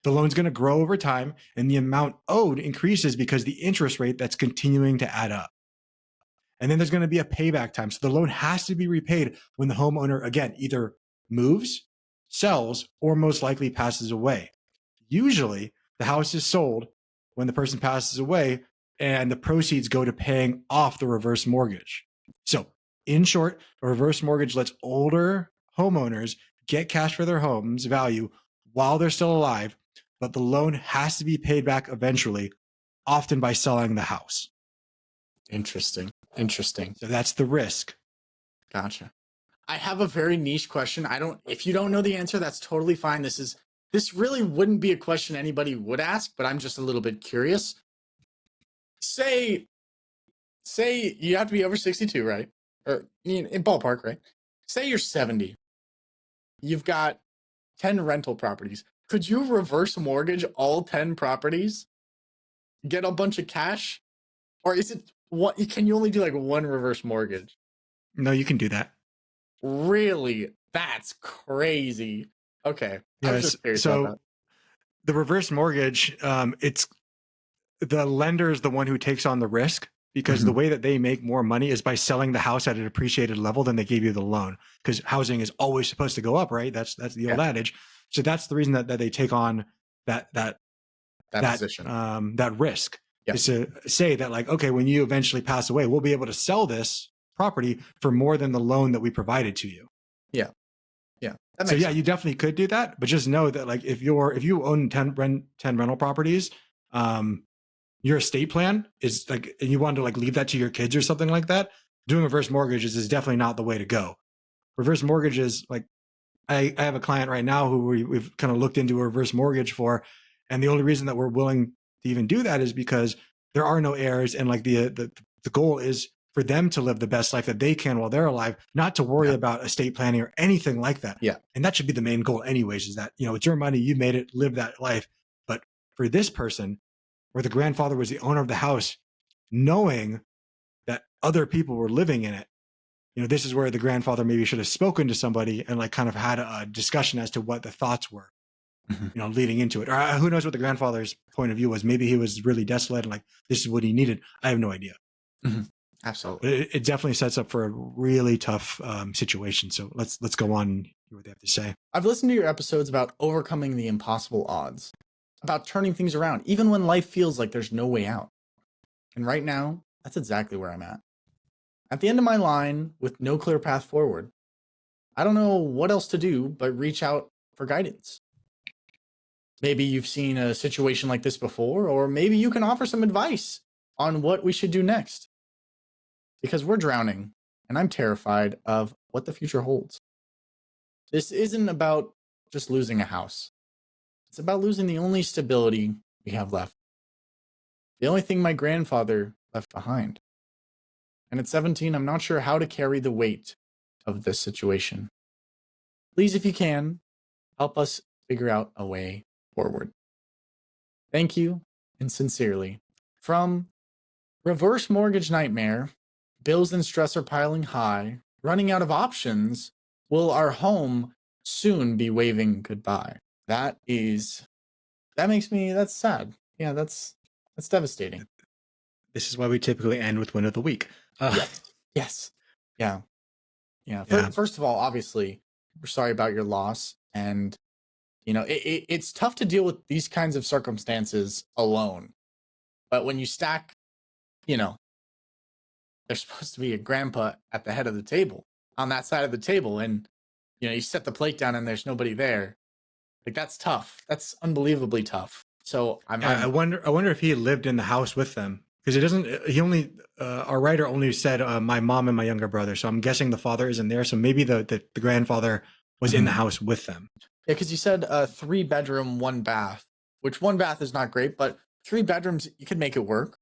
[SPEAKER 2] The loan's going to grow over time, and the amount owed increases because the interest rate that's continuing to add up. And then there's going to be a payback time. So the loan has to be repaid when the homeowner, again, either moves, sells, or most likely passes away. Usually, the house is sold when the person passes away, and the proceeds go to paying off the reverse mortgage. So, in short, a reverse mortgage lets older homeowners get cash for their home's value while they're still alive, but the loan has to be paid back eventually, often by selling the house.
[SPEAKER 1] Interesting.
[SPEAKER 2] So that's the risk.
[SPEAKER 1] Gotcha. I have a very niche question. If you don't know the answer, that's totally fine. This really wouldn't be a question anybody would ask, but I'm just a little bit curious. Say you have to be over 62, right? Or in ballpark, right? Say you're 70. You've got 10 rental properties. Could you reverse mortgage all 10 properties? Get a bunch of cash? Or is it what? Can you only do like one reverse mortgage?
[SPEAKER 2] No, you can do that.
[SPEAKER 1] Really? That's crazy. Okay.
[SPEAKER 2] Yes.
[SPEAKER 1] I was just curious about that.
[SPEAKER 2] The reverse mortgage, it's the lender is the one who takes on the risk, because the way that they make more money is by selling the house at an appreciated level than they gave you the loan, because housing is always supposed to go up, right? That's the old adage. So that's the reason that they take on that position, that risk, is to say that, like, okay, when you eventually pass away, we'll be able to sell this property for more than the loan that we provided to you.
[SPEAKER 1] Yeah.
[SPEAKER 2] So yeah, you definitely could do that, but just know that, like, if you own 10 rental properties, your estate plan is like, and you want to like leave that to your kids or something like that, doing reverse mortgages is definitely not the way to go. Reverse mortgages, like, I have a client right now who we've kind of looked into a reverse mortgage for, and the only reason that we're willing to even do that is because there are no heirs, and like the goal is for them to live the best life that they can while they're alive, not to worry
[SPEAKER 1] Yeah.
[SPEAKER 2] about estate planning or anything like that.
[SPEAKER 1] Yeah.
[SPEAKER 2] And that should be the main goal anyways, is that, it's your money, you made it, live that life. But for this person, where the grandfather was the owner of the house, knowing that other people were living in it, this is where the grandfather maybe should have spoken to somebody and like kind of had a discussion as to what the thoughts were, leading into it. Or who knows what the grandfather's point of view was. Maybe he was really desolate and like, this is what he needed. I have no idea.
[SPEAKER 1] Absolutely.
[SPEAKER 2] But it definitely sets up for a really tough situation. So let's go on and hear what they have to say.
[SPEAKER 1] I've listened to your episodes about overcoming the impossible odds, about turning things around, even when life feels like there's no way out. And right now, that's exactly where I'm at. At the end of my line with no clear path forward. I don't know what else to do but reach out for guidance. Maybe you've seen a situation like this before, or maybe you can offer some advice on what we should do next. Because we're drowning, and I'm terrified of what the future holds. This isn't about just losing a house. It's about losing the only stability we have left. The only thing my grandfather left behind. And at 17, I'm not sure how to carry the weight of this situation. Please, if you can, help us figure out a way forward. Thank you, and sincerely, from Reverse Mortgage Nightmare, bills and stress are piling high, running out of options, will our home soon be waving goodbye? That's sad. Yeah, that's devastating.
[SPEAKER 2] This is why we typically end with win of the week.
[SPEAKER 1] Yes. Yeah. First of all, obviously, we're sorry about your loss. And, it's tough to deal with these kinds of circumstances alone. But when you stack, there's supposed to be a grandpa at the head of the table, on that side of the table. And, you set the plate down and there's nobody there. Like, that's tough. That's unbelievably tough. So
[SPEAKER 2] I wonder if he lived in the house with them, because it doesn't. He only our writer only said my mom and my younger brother. So I'm guessing the father isn't there. So maybe the grandfather was in the house with them.
[SPEAKER 1] Yeah, because you said 3-bedroom, 1 bath, which 1 bath is not great, but 3 bedrooms you could make it work.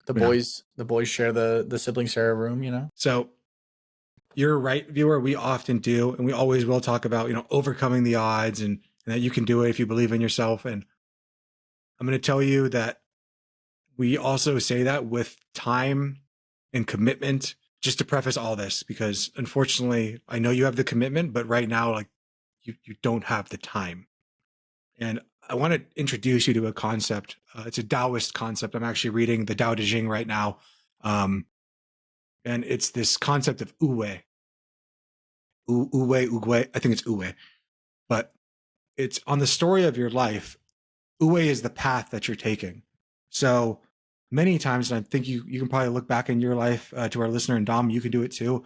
[SPEAKER 1] The boys share the siblings share a room.
[SPEAKER 2] So you're right, viewer. We often do, and we always will talk about overcoming the odds and that you can do it if you believe in yourself. And I'm going to tell you that we also say that with time and commitment, just to preface all this, because unfortunately, I know you have the commitment, but right now, like you don't have the time. And I want to introduce you to a concept. It's a Taoist concept. I'm actually reading the Tao Te Ching right now. And it's this concept of Wu-wei. Wu-wei. I think it's Wu-wei. But it's on the story of your life. Wu-wei is the path that you're taking. So many times, and I think you can probably look back in your life, to our listener, and Dom, you can do it too.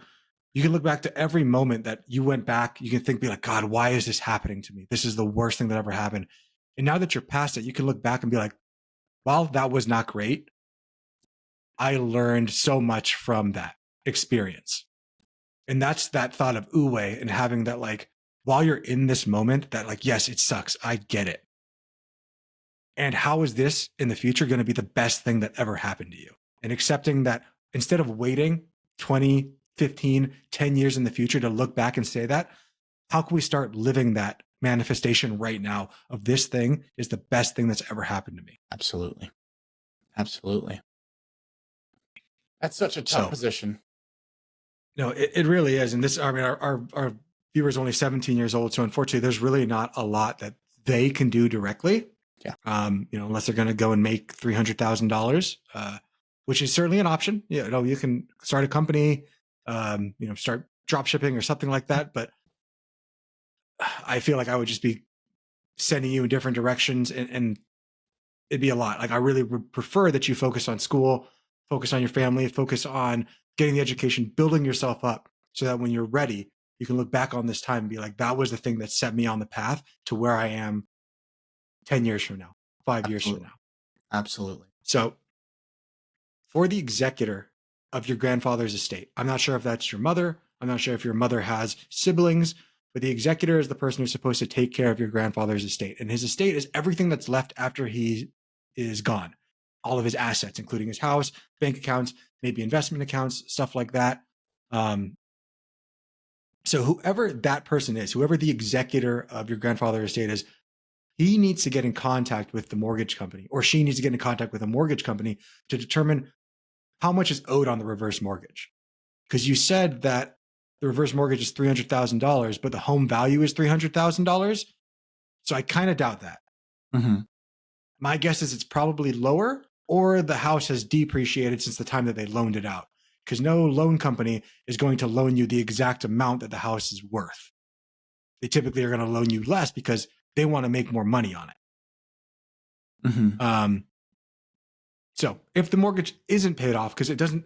[SPEAKER 2] You can look back to every moment that you went back. You can be like, God, why is this happening to me? This is the worst thing that ever happened. And now that you're past it, you can look back and be like, while that was not great, I learned so much from that experience. And that's that thought of Wu-wei, and having that, like, while you're in this moment, that like, yes, it sucks. I get it. And how is this in the future going to be the best thing that ever happened to you? And accepting that instead of waiting 20, 15, 10 years in the future to look back and say that, how can we start living that manifestation right now of this thing is the best thing that's ever happened to me?
[SPEAKER 1] Absolutely. That's such a tough position.
[SPEAKER 2] No, it really is. And this, I mean, our viewer is only 17 years old. So unfortunately, there's really not a lot that they can do directly.
[SPEAKER 1] Yeah.
[SPEAKER 2] Unless they're going to go and make $300,000, which is certainly an option. You can start a company, start drop shipping or something like that. But I feel like I would just be sending you in different directions, and it'd be a lot. Like, I really would prefer that you focus on school, focus on your family, focus on getting the education, building yourself up, so that when you're ready, you can look back on this time and be like, that was the thing that set me on the path to where I am 10 years from now, 5 years from now.
[SPEAKER 1] Absolutely.
[SPEAKER 2] So for the executor of your grandfather's estate, I'm not sure if that's your mother. I'm not sure if your mother has siblings, But the executor is the person who's supposed to take care of your grandfather's estate. And his estate is everything that's left after he is gone. All of his assets, including his house, bank accounts, maybe investment accounts, stuff like that. So whoever that person is, whoever the executor of your grandfather's estate is, he needs to get in contact with the mortgage company, or she needs to get in contact with a mortgage company to determine how much is owed on the reverse mortgage. Because you said that the reverse mortgage is $300,000, but the home value is $300,000. So I kind of doubt that.
[SPEAKER 1] Mm-hmm.
[SPEAKER 2] My guess is it's probably lower, or the house has depreciated since the time that they loaned it out. Because no loan company is going to loan you the exact amount that the house is worth. They typically are going to loan you less because they want to make more money on it.
[SPEAKER 1] Mm-hmm.
[SPEAKER 2] So if the mortgage isn't paid off, because it doesn't,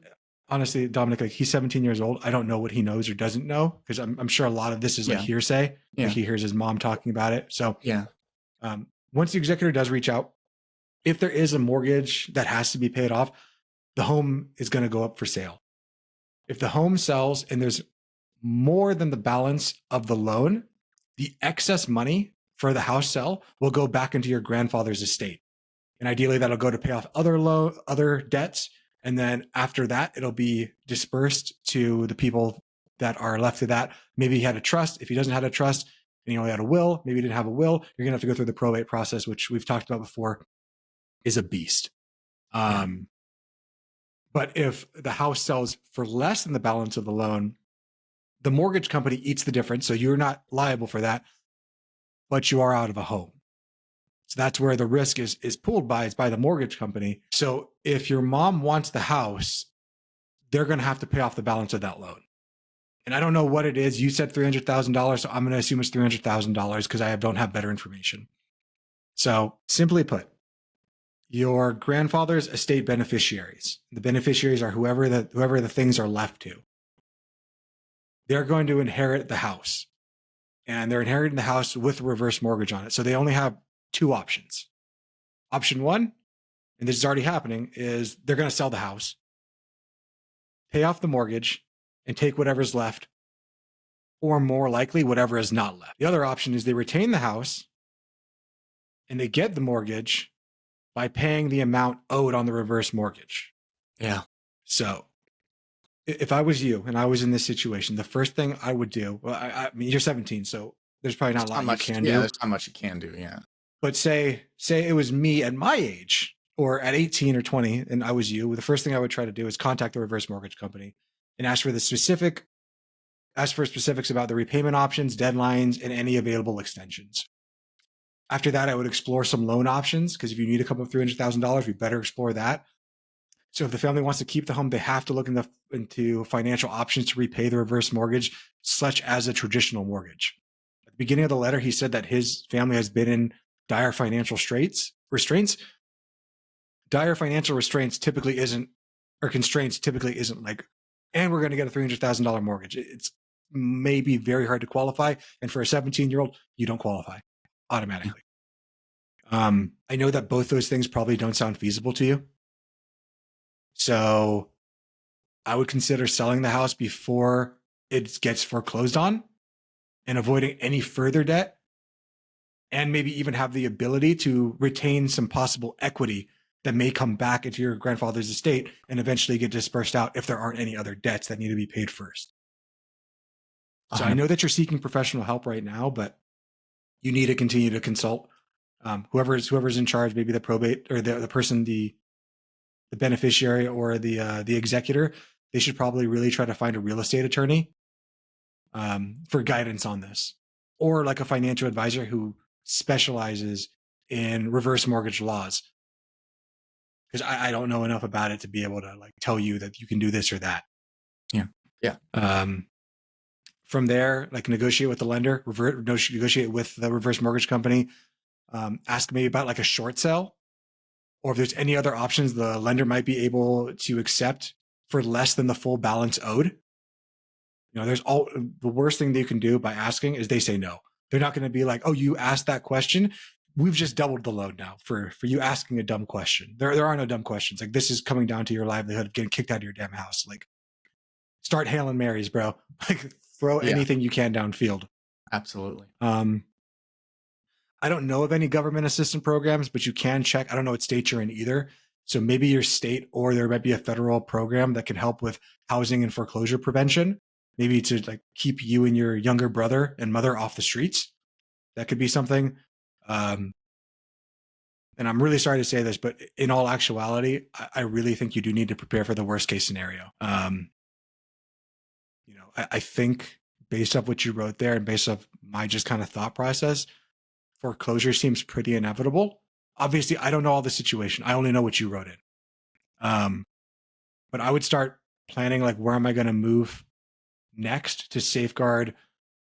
[SPEAKER 2] honestly, Dominic, like he's 17 years old. I don't know what he knows or doesn't know, because I'm sure a lot of this is like hearsay.
[SPEAKER 1] Yeah.
[SPEAKER 2] Like he hears his mom talking about it. So
[SPEAKER 1] yeah.
[SPEAKER 2] Once the executor does reach out, if there is a mortgage that has to be paid off, the home is going to go up for sale. If the home sells and there's more than the balance of the loan, the excess money for the house sell will go back into your grandfather's estate. And ideally that'll go to pay off other debts. And then after that, it'll be dispersed to the people that are left of that. Maybe he had a trust. If he doesn't have a trust and he only had a will, maybe he didn't have a will, you're going to have to go through the probate process, which we've talked about before, is a beast. But if the house sells for less than the balance of the loan, the mortgage company eats the difference. So you're not liable for that, but you are out of a home. So that's where the risk is pooled by. It's by the mortgage company. So if your mom wants the house, they're going to have to pay off the balance of that loan. And I don't know what it is. You said $300,000. So I'm going to assume it's $300,000 because I don't have better information. So simply put, your grandfather's estate beneficiaries, the beneficiaries are whoever the things are left to. They're going to inherit the house, and they're inheriting the house with a reverse mortgage on it. So they only have two options. Option one, and this is already happening, is they're going to sell the house, pay off the mortgage, and take whatever's left, or more likely, whatever is not left. The other option is they retain the house and they get the mortgage by paying the amount owed on the reverse mortgage.
[SPEAKER 1] Yeah.
[SPEAKER 2] So if I was you and I was in this situation, the first thing I would do, well, I mean, you're 17, so there's probably not a lot you can do.
[SPEAKER 1] Yeah, there's not much you can do, yeah.
[SPEAKER 2] But say it was me at my age, or at 18 or 20, and I was you, the first thing I would try to do is contact the reverse mortgage company and ask for specifics about the repayment options, deadlines, and any available extensions. After that, I would explore some loan options, because if you need to come up with $300,000, we better explore that. So if the family wants to keep the home, they have to look into financial options to repay the reverse mortgage, such as a traditional mortgage. At the beginning of the letter, he said that his family has been in dire financial restraints. Dire financial restraints typically isn't, or constraints typically isn't like, and we're going to get a $300,000 mortgage. It's maybe very hard to qualify. And for a 17-year-old, you don't qualify automatically. I know that both those things probably don't sound feasible to you. So I would consider selling the house before it gets foreclosed on and avoiding any further debt, and maybe even have the ability to retain some possible equity that may come back into your grandfather's estate and eventually get dispersed out if there aren't any other debts that need to be paid first. So I know that you're seeking professional help right now, but you need to continue to consult whoever's in charge, maybe the probate or the person, the beneficiary or the executor. They should probably really try to find a real estate attorney for guidance on this, or like a financial advisor who specializes in reverse mortgage laws. Because I don't know enough about it to be able to like tell you that you can do this or that.
[SPEAKER 1] Yeah.
[SPEAKER 2] From there, like negotiate with the lender, negotiate with the reverse mortgage company. Ask maybe about like a short sale, or if there's any other options the lender might be able to accept for less than the full balance owed. You know, the worst thing they can do by asking is they say no. They're not going to be like, oh, you asked that question, we've just doubled the load now for you asking a dumb question. There are no dumb questions. Like, this is coming down to your livelihood of getting kicked out of your damn house. Like, start hailing Marys, bro. Like, throw anything you can downfield.
[SPEAKER 1] Absolutely.
[SPEAKER 2] Um, I don't know of any government assistance programs, but you can check. I don't know what state you're in either. So maybe your state, or there might be a federal program that can help with housing and foreclosure prevention, maybe to like keep you and your younger brother and mother off the streets. That could be something. Um, and I'm really sorry to say this, but in all actuality, I really think you do need to prepare for the worst case scenario. I think based off what you wrote there and based off my just kind of thought process, foreclosure seems pretty inevitable. Obviously, I don't know all the situation. I only know what you wrote in. Um, but I would start planning like where am I going to move next to safeguard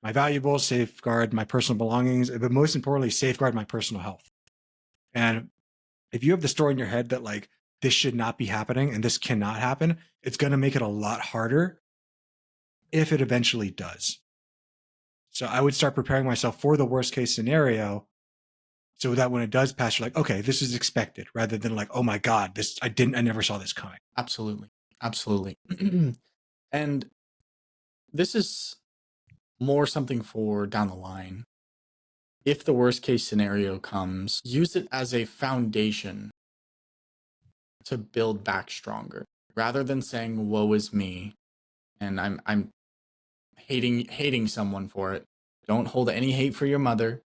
[SPEAKER 2] my valuables, safeguard my personal belongings, but most importantly, safeguard my personal health. And if you have the story in your head that like this should not be happening and this cannot happen, it's going to make it a lot harder if it eventually does. So I would start preparing myself for the worst case scenario so that when it does pass, you're like, okay, this is expected, rather than like, oh my God, I never saw this coming.
[SPEAKER 1] Absolutely. Absolutely. And this is more something for down the line. If the worst case scenario comes, use it as a foundation to build back stronger rather than saying, woe is me. And I'm hating someone for it. Don't hold any hate for your mother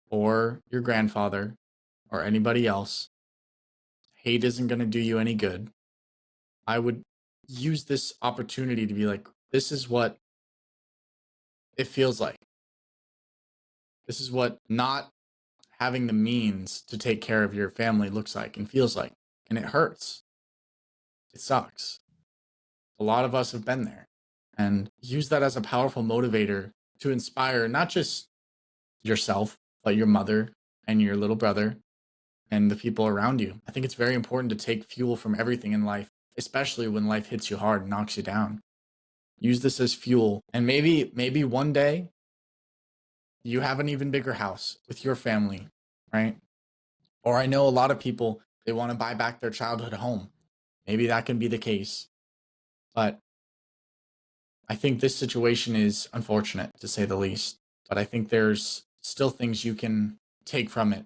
[SPEAKER 1] or your grandfather or anybody else. Hate isn't going to do you any good. I would use this opportunity to be like, this is what it feels like. This is what not having the means to take care of your family looks like and feels like. And it hurts. It sucks. A lot of us have been there. And use that as a powerful motivator to inspire not just yourself, but your mother and your little brother and the people around you. I think it's very important to take fuel from everything in life, especially when life hits you hard and knocks you down. Use this as fuel. And maybe one day you have an even bigger house with your family, right? Or I know a lot of people, they want to buy back their childhood home. Maybe that can be the case. But I think this situation is unfortunate to say the least. But I think there's still things you can take from it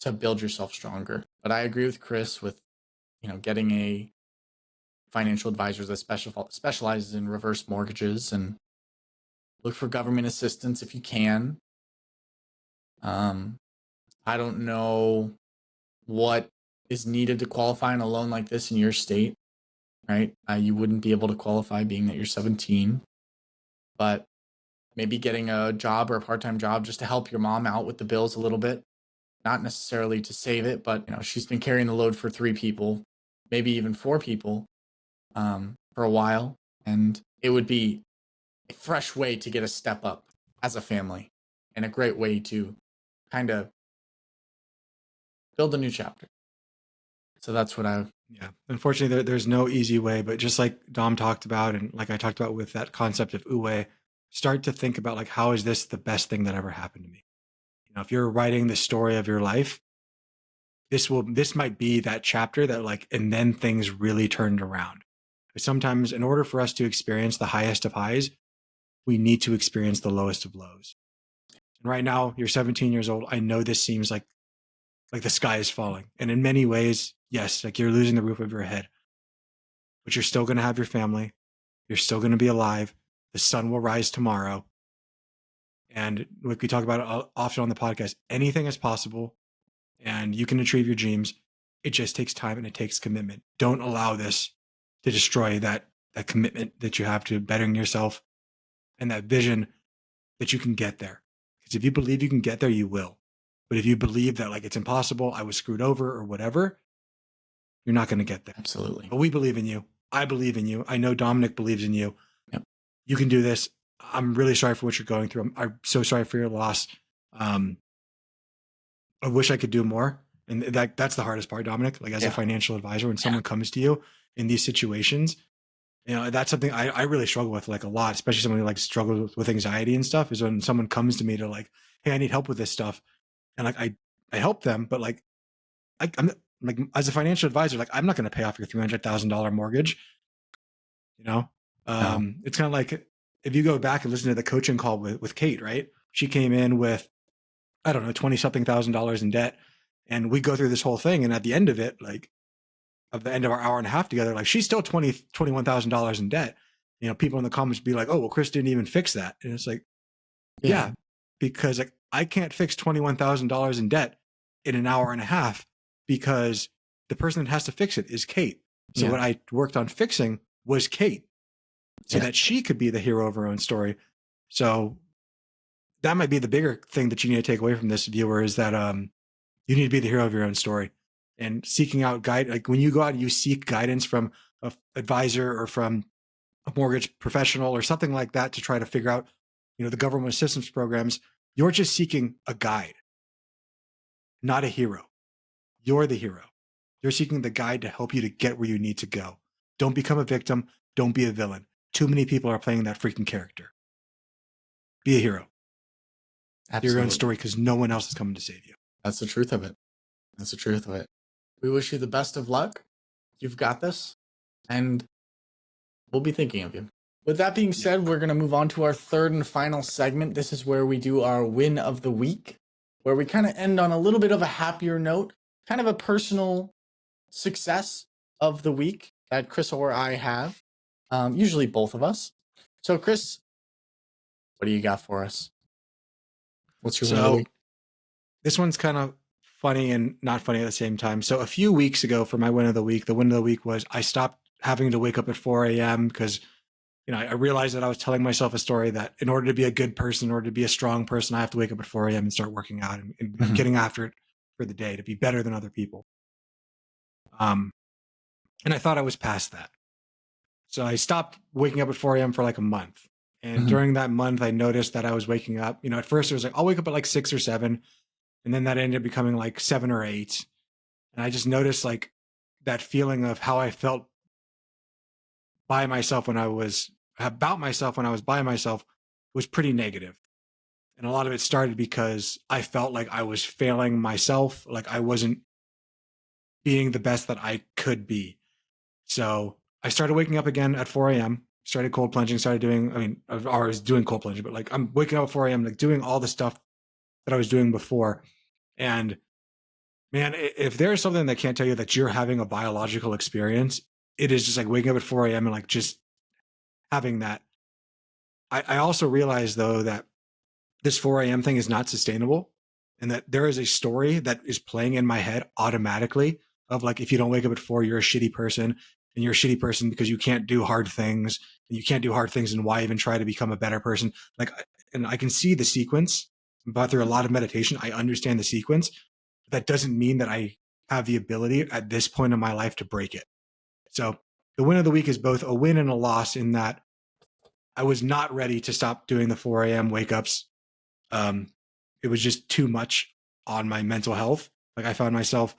[SPEAKER 1] to build yourself stronger. But I agree with Chris with, getting a financial advisor that specializes in reverse mortgages, and look for government assistance if you can. I don't know what is needed to qualify on a loan like this in your state, right? You wouldn't be able to qualify being that you're 17, but maybe getting a job or a part-time job just to help your mom out with the bills a little bit, not necessarily to save it, but she's been carrying the load for 3 people, maybe even 4 people, for a while, and it would be a fresh way to get a step up as a family and a great way to kind of build a new chapter. So that's what
[SPEAKER 2] Yeah. Unfortunately, there's no easy way, but just like Dom talked about, and like I talked about with that concept of uwe, start to think about like, how is this the best thing that ever happened to me? If you're writing the story of your life, this might be that chapter that like, and then things really turned around. But sometimes in order for us to experience the highest of highs, we need to experience the lowest of lows. And right now, you're 17 years old. I know this seems like the sky is falling. And in many ways, yes, like you're losing the roof over your head, but you're still going to have your family. You're still going to be alive. The sun will rise tomorrow. And like we talk about often on the podcast, anything is possible and you can achieve your dreams. It just takes time and it takes commitment. Don't allow this to destroy that commitment that you have to bettering yourself and that vision that you can get there. Because if you believe you can get there, you will. But if you believe that like it's impossible, I was screwed over or whatever, you're not going to get there.
[SPEAKER 1] Absolutely.
[SPEAKER 2] But we believe in you. I believe in you. I know Dominic believes in you.
[SPEAKER 1] Yep.
[SPEAKER 2] You can do this. I'm really sorry for what you're going through. I'm so sorry for your loss. I wish I could do more. And that's the hardest part, Dominic, like as a financial advisor, when someone comes to you in these situations, that's something I really struggle with like a lot, especially someone who like struggles with anxiety and stuff, is when someone comes to me to like, hey, I need help with this stuff. And like, I help them, but like, I'm like, as a financial advisor, like I'm not going to pay off your $300,000 mortgage.
[SPEAKER 1] No.
[SPEAKER 2] It's kind of like if you go back and listen to the coaching call with Kate, right? she came in with, I don't know, 20 something $1,000 in debt. And we go through this whole thing. And at the end of it, like at the end of our hour and a half together, like she's still $21,000 in debt. You know, people in the comments be like, oh, well, Chris didn't even fix that. And it's like,
[SPEAKER 1] Yeah.
[SPEAKER 2] yeah, because like I can't fix $21,000 in debt in an hour and a half because the person that has to fix it is Kate. So
[SPEAKER 1] Yeah.
[SPEAKER 2] what I worked on fixing was Kate so
[SPEAKER 1] Yeah.
[SPEAKER 2] that she could be the hero of her own story. So that might be the bigger thing that you need to take away from this, viewer, is that you need to be the hero of your own story and seeking out guide. Like when you go out and you seek guidance from an advisor or from a mortgage professional or something like that to try to figure out, you know, the government assistance programs, you're just seeking a guide, not a hero. You're the hero. You're seeking the guide to help you to get where you need to go. Don't become a victim. Don't be a villain. Too many people are playing that freaking character. Be a hero. Your own
[SPEAKER 1] Absolutely.
[SPEAKER 2] story, because no one else is coming to save you.
[SPEAKER 1] That's the truth of it. That's the truth of it. We wish you the best of luck. You've got this. And we'll be thinking of you. With that being said, we're going to move on to our third and final segment. This is where we do our win of the week, where we kind of end on a little bit of a happier note, kind of a personal success of the week that Chris or I have, usually both of us. So, Chris, what do you got for us? What's your win of the
[SPEAKER 2] So
[SPEAKER 1] week?
[SPEAKER 2] this one's kind of funny and not funny at the same time. So a few weeks ago for my win of the week, the win of the week was I stopped having to wake up at 4 a.m. because, you know, I realized that I was telling myself a story that in order to be a good person, in order to be a strong person, I have to wake up at 4 a.m. and start working out and getting after it for the day to be better than other people. And I thought I was past that. So I stopped waking up at 4 a.m. for like a month. And during that month, I noticed that I was waking up. You know, at first it was like, I'll wake up at like 6 or 7. And then that ended up becoming like 7 or 8. And I just noticed like that feeling of how I felt by myself when I was about myself when I was by myself was pretty negative. And a lot of it started because I felt like I was failing myself, like I wasn't being the best that I could be. So I started waking up again at 4 a.m., started cold plunging, started doing, I mean, I was doing cold plunging, but like I'm waking up at 4 a.m., like doing all the stuff that I was doing before. And man, if there is something that can't tell you that you're having a biological experience, it is just like waking up at 4 a.m. and like just having that. I also realized though that this 4 a.m. thing is not sustainable and that there is a story that is playing in my head automatically of like, if you don't wake up at 4, you're a shitty person and you're a shitty person because you can't do hard things and you can't do hard things. And why even try to become a better person? Like, and I can see the sequence, but through a lot of meditation, I understand the sequence. That doesn't mean that I have the ability at this point in my life to break it. So the win of the week is both a win and a loss in that I was not ready to stop doing the 4 a.m. wake ups. It was just too much on my mental health. Like I found myself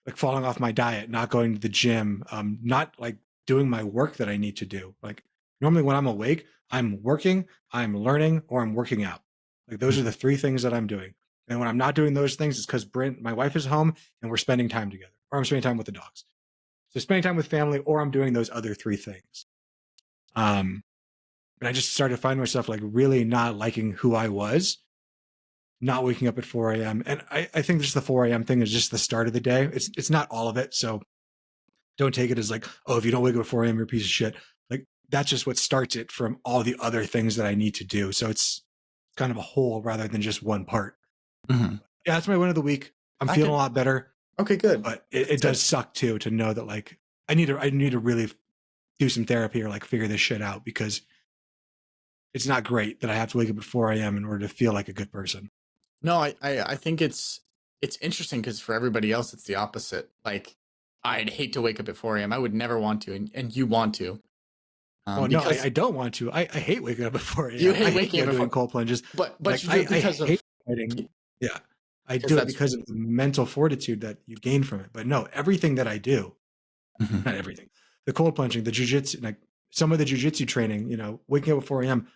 [SPEAKER 2] like falling off my diet, not going to the gym, not like doing my work that I need to do. Like normally when I'm awake, I'm working, I'm learning, or I'm working out. Like those are the 3 things that I'm doing. And when I'm not doing those things, it's because Brent, my wife, is home and we're spending time together, or I'm spending time with the dogs. So spending time with family, or I'm doing those other 3 things. And I just started finding myself like really not liking who I was, not waking up at 4 a.m. And I think just the 4 a.m. thing is just the start of the day. It's not all of it. So don't take it as like, oh, if you don't wake up at 4 a.m., you're a piece of shit. Like that's just what starts it from all the other things that I need to do. So it's kind of a whole rather than just one part.
[SPEAKER 1] Mm-hmm.
[SPEAKER 2] Yeah, that's my win of the week. I'm feeling a lot better.
[SPEAKER 1] Okay, good.
[SPEAKER 2] But it does suck too to know that like I need to really do some therapy or like figure this shit out because it's not great that I have to wake up at 4 a.m. in order to feel like a good person.
[SPEAKER 1] No, I think it's interesting because for everybody else, it's the opposite. Like, I'd hate to wake up at 4 a.m. I would never want to, and you want to.
[SPEAKER 2] Well, no,
[SPEAKER 1] Because
[SPEAKER 2] I don't want to. I hate waking up at 4
[SPEAKER 1] you
[SPEAKER 2] a.m. I
[SPEAKER 1] hate
[SPEAKER 2] hate
[SPEAKER 1] waking up
[SPEAKER 2] doing
[SPEAKER 1] before,
[SPEAKER 2] cold plunges.
[SPEAKER 1] but
[SPEAKER 2] Like
[SPEAKER 1] you do it
[SPEAKER 2] I
[SPEAKER 1] because
[SPEAKER 2] hate
[SPEAKER 1] of
[SPEAKER 2] fighting. Yeah. I
[SPEAKER 1] because
[SPEAKER 2] do it
[SPEAKER 1] that's
[SPEAKER 2] because of the mental fortitude that you gain from it. But no, everything that I do,
[SPEAKER 1] Mhm.
[SPEAKER 2] not everything, the cold plunging, the jujitsu, like some of the jujitsu training, you know, waking up at 4 a.m.,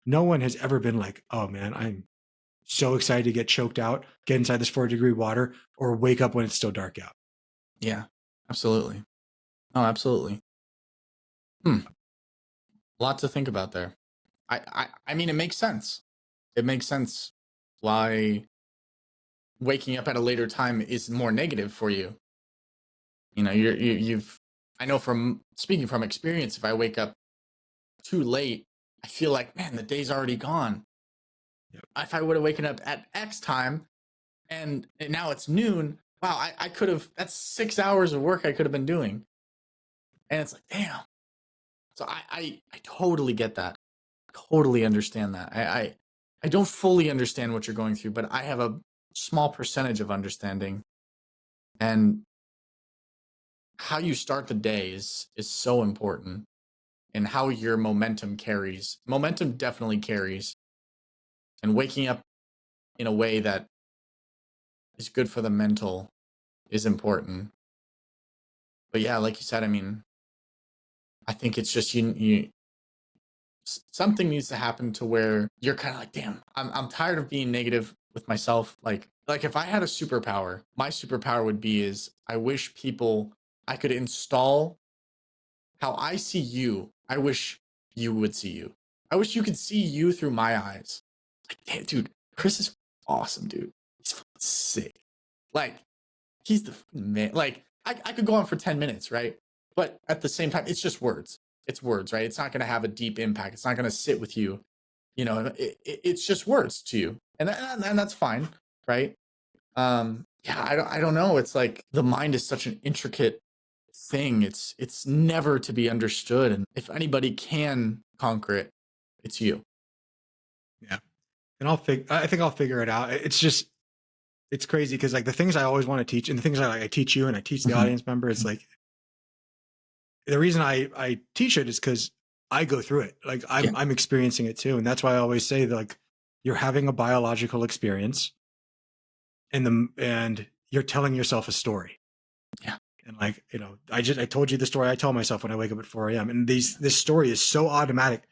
[SPEAKER 2] no one has ever been like, oh man, I'm so excited to get choked out, get inside this 4-degree water, or wake up when it's still dark out.
[SPEAKER 1] Yeah, absolutely. Oh, absolutely. Hmm. A lot to think about there. I mean, it makes sense. it makes sense why waking up at a later time is more negative for you. You know, you've, I know from speaking from experience, if I wake up too late, I feel like, man, the day's already gone.
[SPEAKER 2] Yep.
[SPEAKER 1] If I would have waken up at X time and now it's noon, wow, I could have, that's 6 hours of work I could have been doing. And it's like, damn. So I totally get that. Totally understand that. I don't fully understand what you're going through, but I have a small percentage of understanding. And how you start the day is so important, and how your momentum carries. Momentum definitely carries. And waking up in a way that is good for the mental is important. But yeah, like you said, I mean, I think it's just something needs to happen to where you're kind of like, damn, I'm tired of being negative with myself. Like if I had a superpower, my superpower would be is I wish people, I could install how I see you. I wish you would see you. I wish you could see you through my eyes. Like, damn, dude, Chris is awesome, dude. He's sick. Like, he's the man. Like, I could go on for 10 minutes, right? But at the same time, it's just words. It's words, right? It's not going to have a deep impact. It's not going to sit with you. You know, it's just words to you. And that's fine, right? Yeah, I don't know. It's like the mind is such an intricate thing. It's never to be understood. And if anybody can conquer it, it's you.
[SPEAKER 2] Yeah. And I think I'll figure it out. It's just, it's crazy because like the things I always want to teach and the things I teach you and I teach the
[SPEAKER 1] Mhm.
[SPEAKER 2] audience member, it's like the reason I teach it is because I go through it. Like
[SPEAKER 1] Yeah.
[SPEAKER 2] I'm experiencing it too. And that's why I always say that like you're having a biological experience and you're telling yourself a story.
[SPEAKER 1] Yeah.
[SPEAKER 2] And like, you know, I told you the story I tell myself when I wake up at 4 a.m. And this story is so automatic.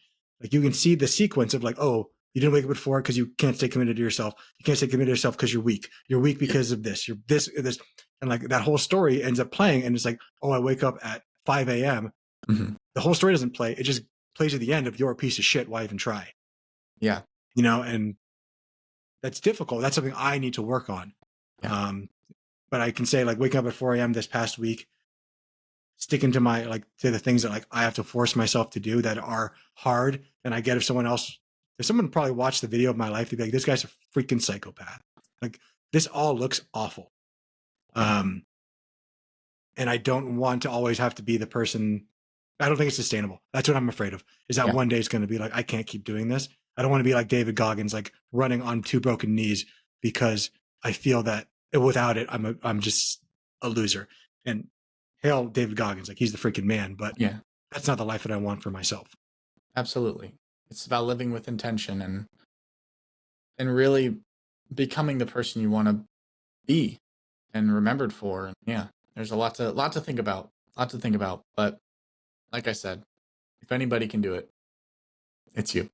[SPEAKER 2] Like you can see the sequence of like, oh, you didn't wake up at 4 because you can't stay committed to yourself. You can't stay committed to yourself because you're weak. You're weak because of this. You're this. And like that whole story ends up playing. And it's like, oh, I wake up at 5 a.m.
[SPEAKER 1] Mm-hmm.
[SPEAKER 2] The whole story doesn't play. It just plays at the end of you're a piece of shit. Why even try?
[SPEAKER 1] Yeah.
[SPEAKER 2] You know, and that's difficult. That's something I need to work on.
[SPEAKER 1] Yeah.
[SPEAKER 2] But I can say like waking up at 4 a.m. this past week, sticking to my like to the things that like I have to force myself to do that are hard. And I get if someone probably watched the video of my life, they'd be like, this guy's a freaking psychopath. Like this all looks awful.
[SPEAKER 1] Yeah.
[SPEAKER 2] And I don't want to always have to be the person. I don't think it's sustainable. That's what I'm afraid of, is that
[SPEAKER 1] Yeah.
[SPEAKER 2] one day it's going to be like, I can't keep doing this. I don't want to be like David Goggins, like running on 2 broken knees because I feel that without it, I'm just a loser. And hail David Goggins, like he's the freaking man, but
[SPEAKER 1] Yeah.
[SPEAKER 2] that's not the life that I want for myself.
[SPEAKER 1] Absolutely. It's about living with intention and really becoming the person you want to be and remembered for. And yeah, there's a lot to think about. Lot to think about. But like I said, if anybody can do it, it's you.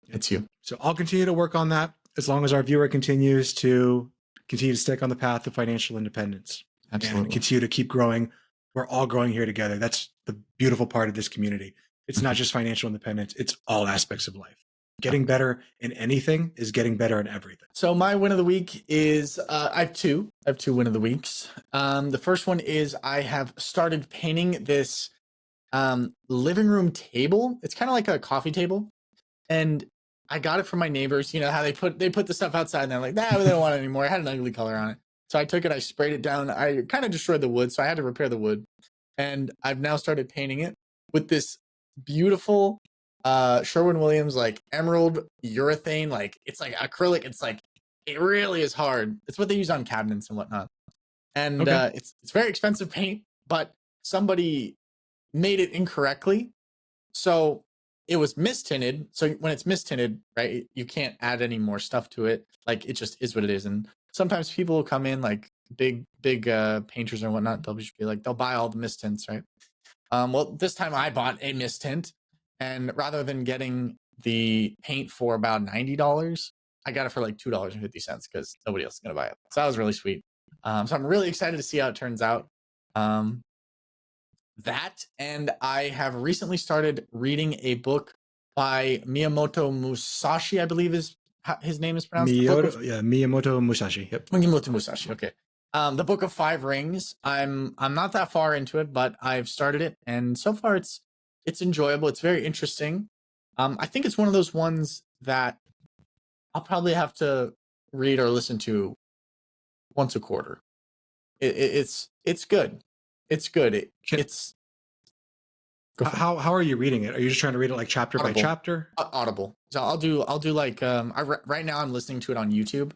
[SPEAKER 1] It's you.
[SPEAKER 2] So I'll continue to work on that as long as our viewer continues to stick on the path of financial independence and
[SPEAKER 1] Absolutely.
[SPEAKER 2] continue to keep growing. We're all growing here together. That's the beautiful part of this community. It's not just financial independence, it's all aspects of life. Getting better in anything is getting better in everything.
[SPEAKER 1] So my win of the week is I have two. I have two win of the weeks. The first one is I have started painting this living room table. It's kind of like a coffee table, and I got it from my neighbors. You know how they put the stuff outside and they're like, nah, they don't want it anymore. It had an ugly color on it. So I took it, I sprayed it down. I kind of destroyed the wood, so I had to repair the wood. And I've now started painting it with this beautiful Sherwin-Williams like emerald urethane. Like it's like acrylic. It's like it really is hard. It's what they use on cabinets and whatnot. And
[SPEAKER 2] Okay.
[SPEAKER 1] it's very expensive paint, but somebody made it incorrectly. So it was mistinted. So when it's mistinted, right, you can't add any more stuff to it. Like it just is what it is. And sometimes people will come in like big painters and whatnot. They'll just be like, they'll buy all the mistints, right? Well, this time I bought a mistint, and rather than getting the paint for about $90, I got it for like $2.50 because nobody else is gonna buy it. So that was really sweet. So I'm really excited to see how it turns out. That, and I have recently started reading a book by Miyamoto Musashi, I believe is his name is pronounced? The Book of
[SPEAKER 2] Miyamoto Musashi. Yep.
[SPEAKER 1] Miyamoto Musashi. Okay. The Book of Five Rings. I'm not that far into it, but I've started it, and so far it's enjoyable. It's very interesting. I think it's one of those ones that I'll probably have to read or listen to once a quarter. It's good. It's good. It's
[SPEAKER 2] how are you reading it? Are you just trying to read it like chapter by chapter?
[SPEAKER 1] Audible. So I'll do like right now I'm listening to it on YouTube.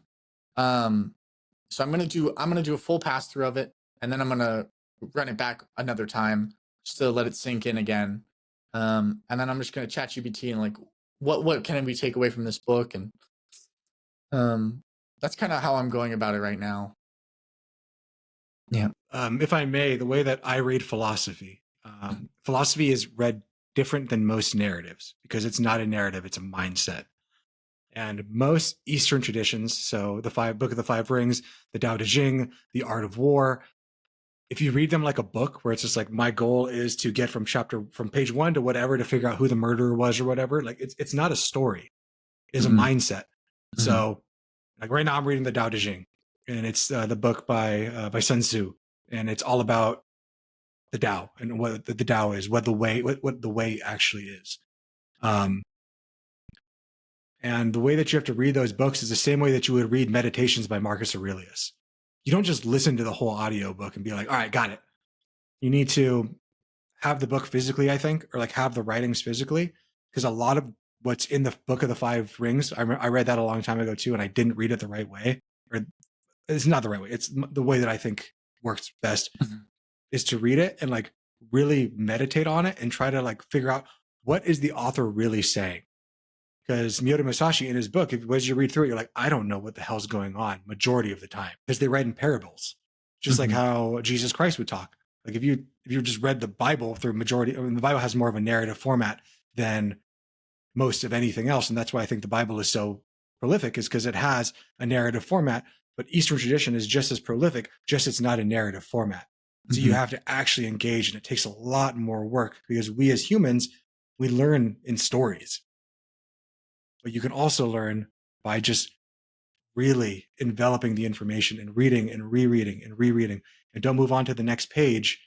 [SPEAKER 1] So I'm gonna do a full pass through of it, and then I'm gonna run it back another time just to let it sink in again. And then I'm just gonna chat GPT and like what can we take away from this book, and that's kind of how I'm going about it right now. Yeah.
[SPEAKER 2] If I may, the way that I read philosophy, philosophy is read different than most narratives because it's not a narrative, it's a mindset. And most Eastern traditions, so the Book of the Five Rings, the Tao Te Ching, the Art of War, if you read them like a book where it's just like, my goal is to get from page 1 to whatever to figure out who the murderer was or whatever, like it's not a story, it's a mindset. So like right now I'm reading the Tao Te Ching, and it's the book by Sun Tzu, and it's all about the Tao and what the Tao is, what the way actually is. And the way that you have to read those books is the same way that you would read Meditations by Marcus Aurelius. You don't just listen to the whole audiobook and be like, all right, got it. You need to have the book physically, I think, or like have the writings physically, because a lot of what's in the Book of the Five Rings, I read that a long time ago too, and I didn't read it the right way. Or it's not the right way. It's the way that I think works best is to read it and like really meditate on it and try to like figure out what is the author really saying. Because Miyamoto Musashi in his book, as you read through it, you're like, I don't know what the hell's going on majority of the time, because they write in parables, just like how Jesus Christ would talk. Like if you just read the Bible through majority, I mean, the Bible has more of a narrative format than most of anything else, and that's why I think the Bible is so prolific, is because it has a narrative format. But Eastern tradition is just as prolific, just it's not a narrative format. So you have to actually engage, and it takes a lot more work because we as humans, we learn in stories. But you can also learn by just really enveloping the information and reading and rereading and rereading, and don't move on to the next page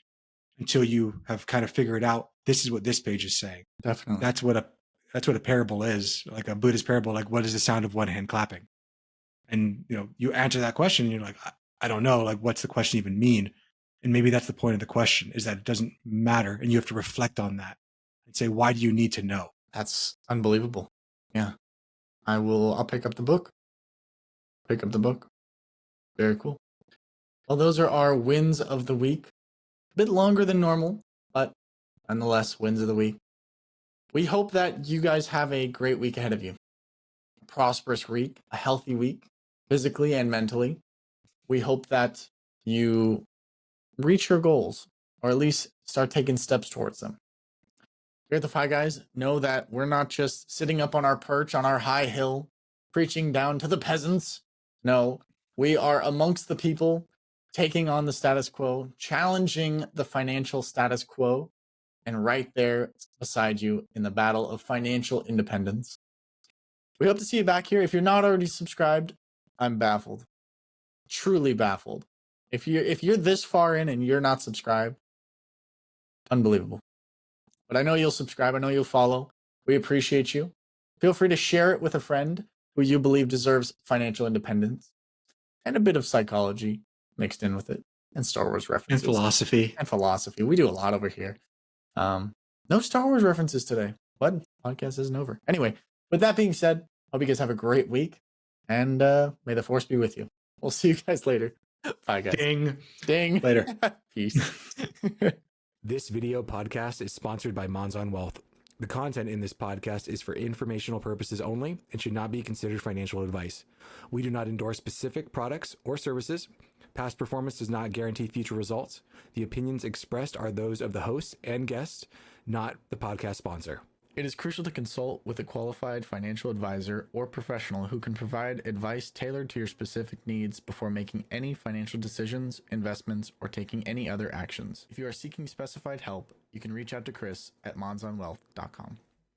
[SPEAKER 2] until you have kind of figured out this is what this page is saying.
[SPEAKER 1] Definitely.
[SPEAKER 2] That's what a parable is, like a Buddhist parable. Like, what is the sound of one hand clapping? And you answer that question and you're like, I don't know, like what's the question even mean? And maybe that's the point of the question, is that it doesn't matter, and you have to reflect on that and say, why do you need to know?
[SPEAKER 1] That's unbelievable. Yeah. I'll pick up the book. Very cool. Well, those are our wins of the week. A bit longer than normal, but nonetheless, wins of the week. We hope that you guys have a great week ahead of you. A prosperous week, a healthy week, physically and mentally. We hope that you reach your goals, or at least start taking steps towards them. Here at the Fi Guys, know that we're not just sitting up on our perch on our high hill, preaching down to the peasants. No, we are amongst the people, taking on the status quo, challenging the financial status quo, and right there beside you in the battle of financial independence. We hope to see you back here. If you're not already subscribed, I'm baffled. Truly baffled. If you're this far in and you're not subscribed, unbelievable. But I know you'll subscribe. I know you'll follow. We appreciate you. Feel free to share it with a friend who you believe deserves financial independence and a bit of psychology mixed in with it, and Star Wars references.
[SPEAKER 2] And philosophy.
[SPEAKER 1] We do a lot over here. No Star Wars references today, but podcast isn't over. Anyway, with that being said, hope you guys have a great week, and may the Force be with you. We'll see you guys later. Bye, guys.
[SPEAKER 2] Ding. Later.
[SPEAKER 1] Peace.
[SPEAKER 3] This video podcast is sponsored by Monzon Wealth. The content in this podcast is for informational purposes only and should not be considered financial advice. We do not endorse specific products or services. Past performance does not guarantee future results. The opinions expressed are those of the hosts and guests, not the podcast sponsor. It is crucial to consult with a qualified financial advisor or professional who can provide advice tailored to your specific needs before making any financial decisions, investments, or taking any other actions. If you are seeking specified help, you can reach out to Chris at monzonwealth.com.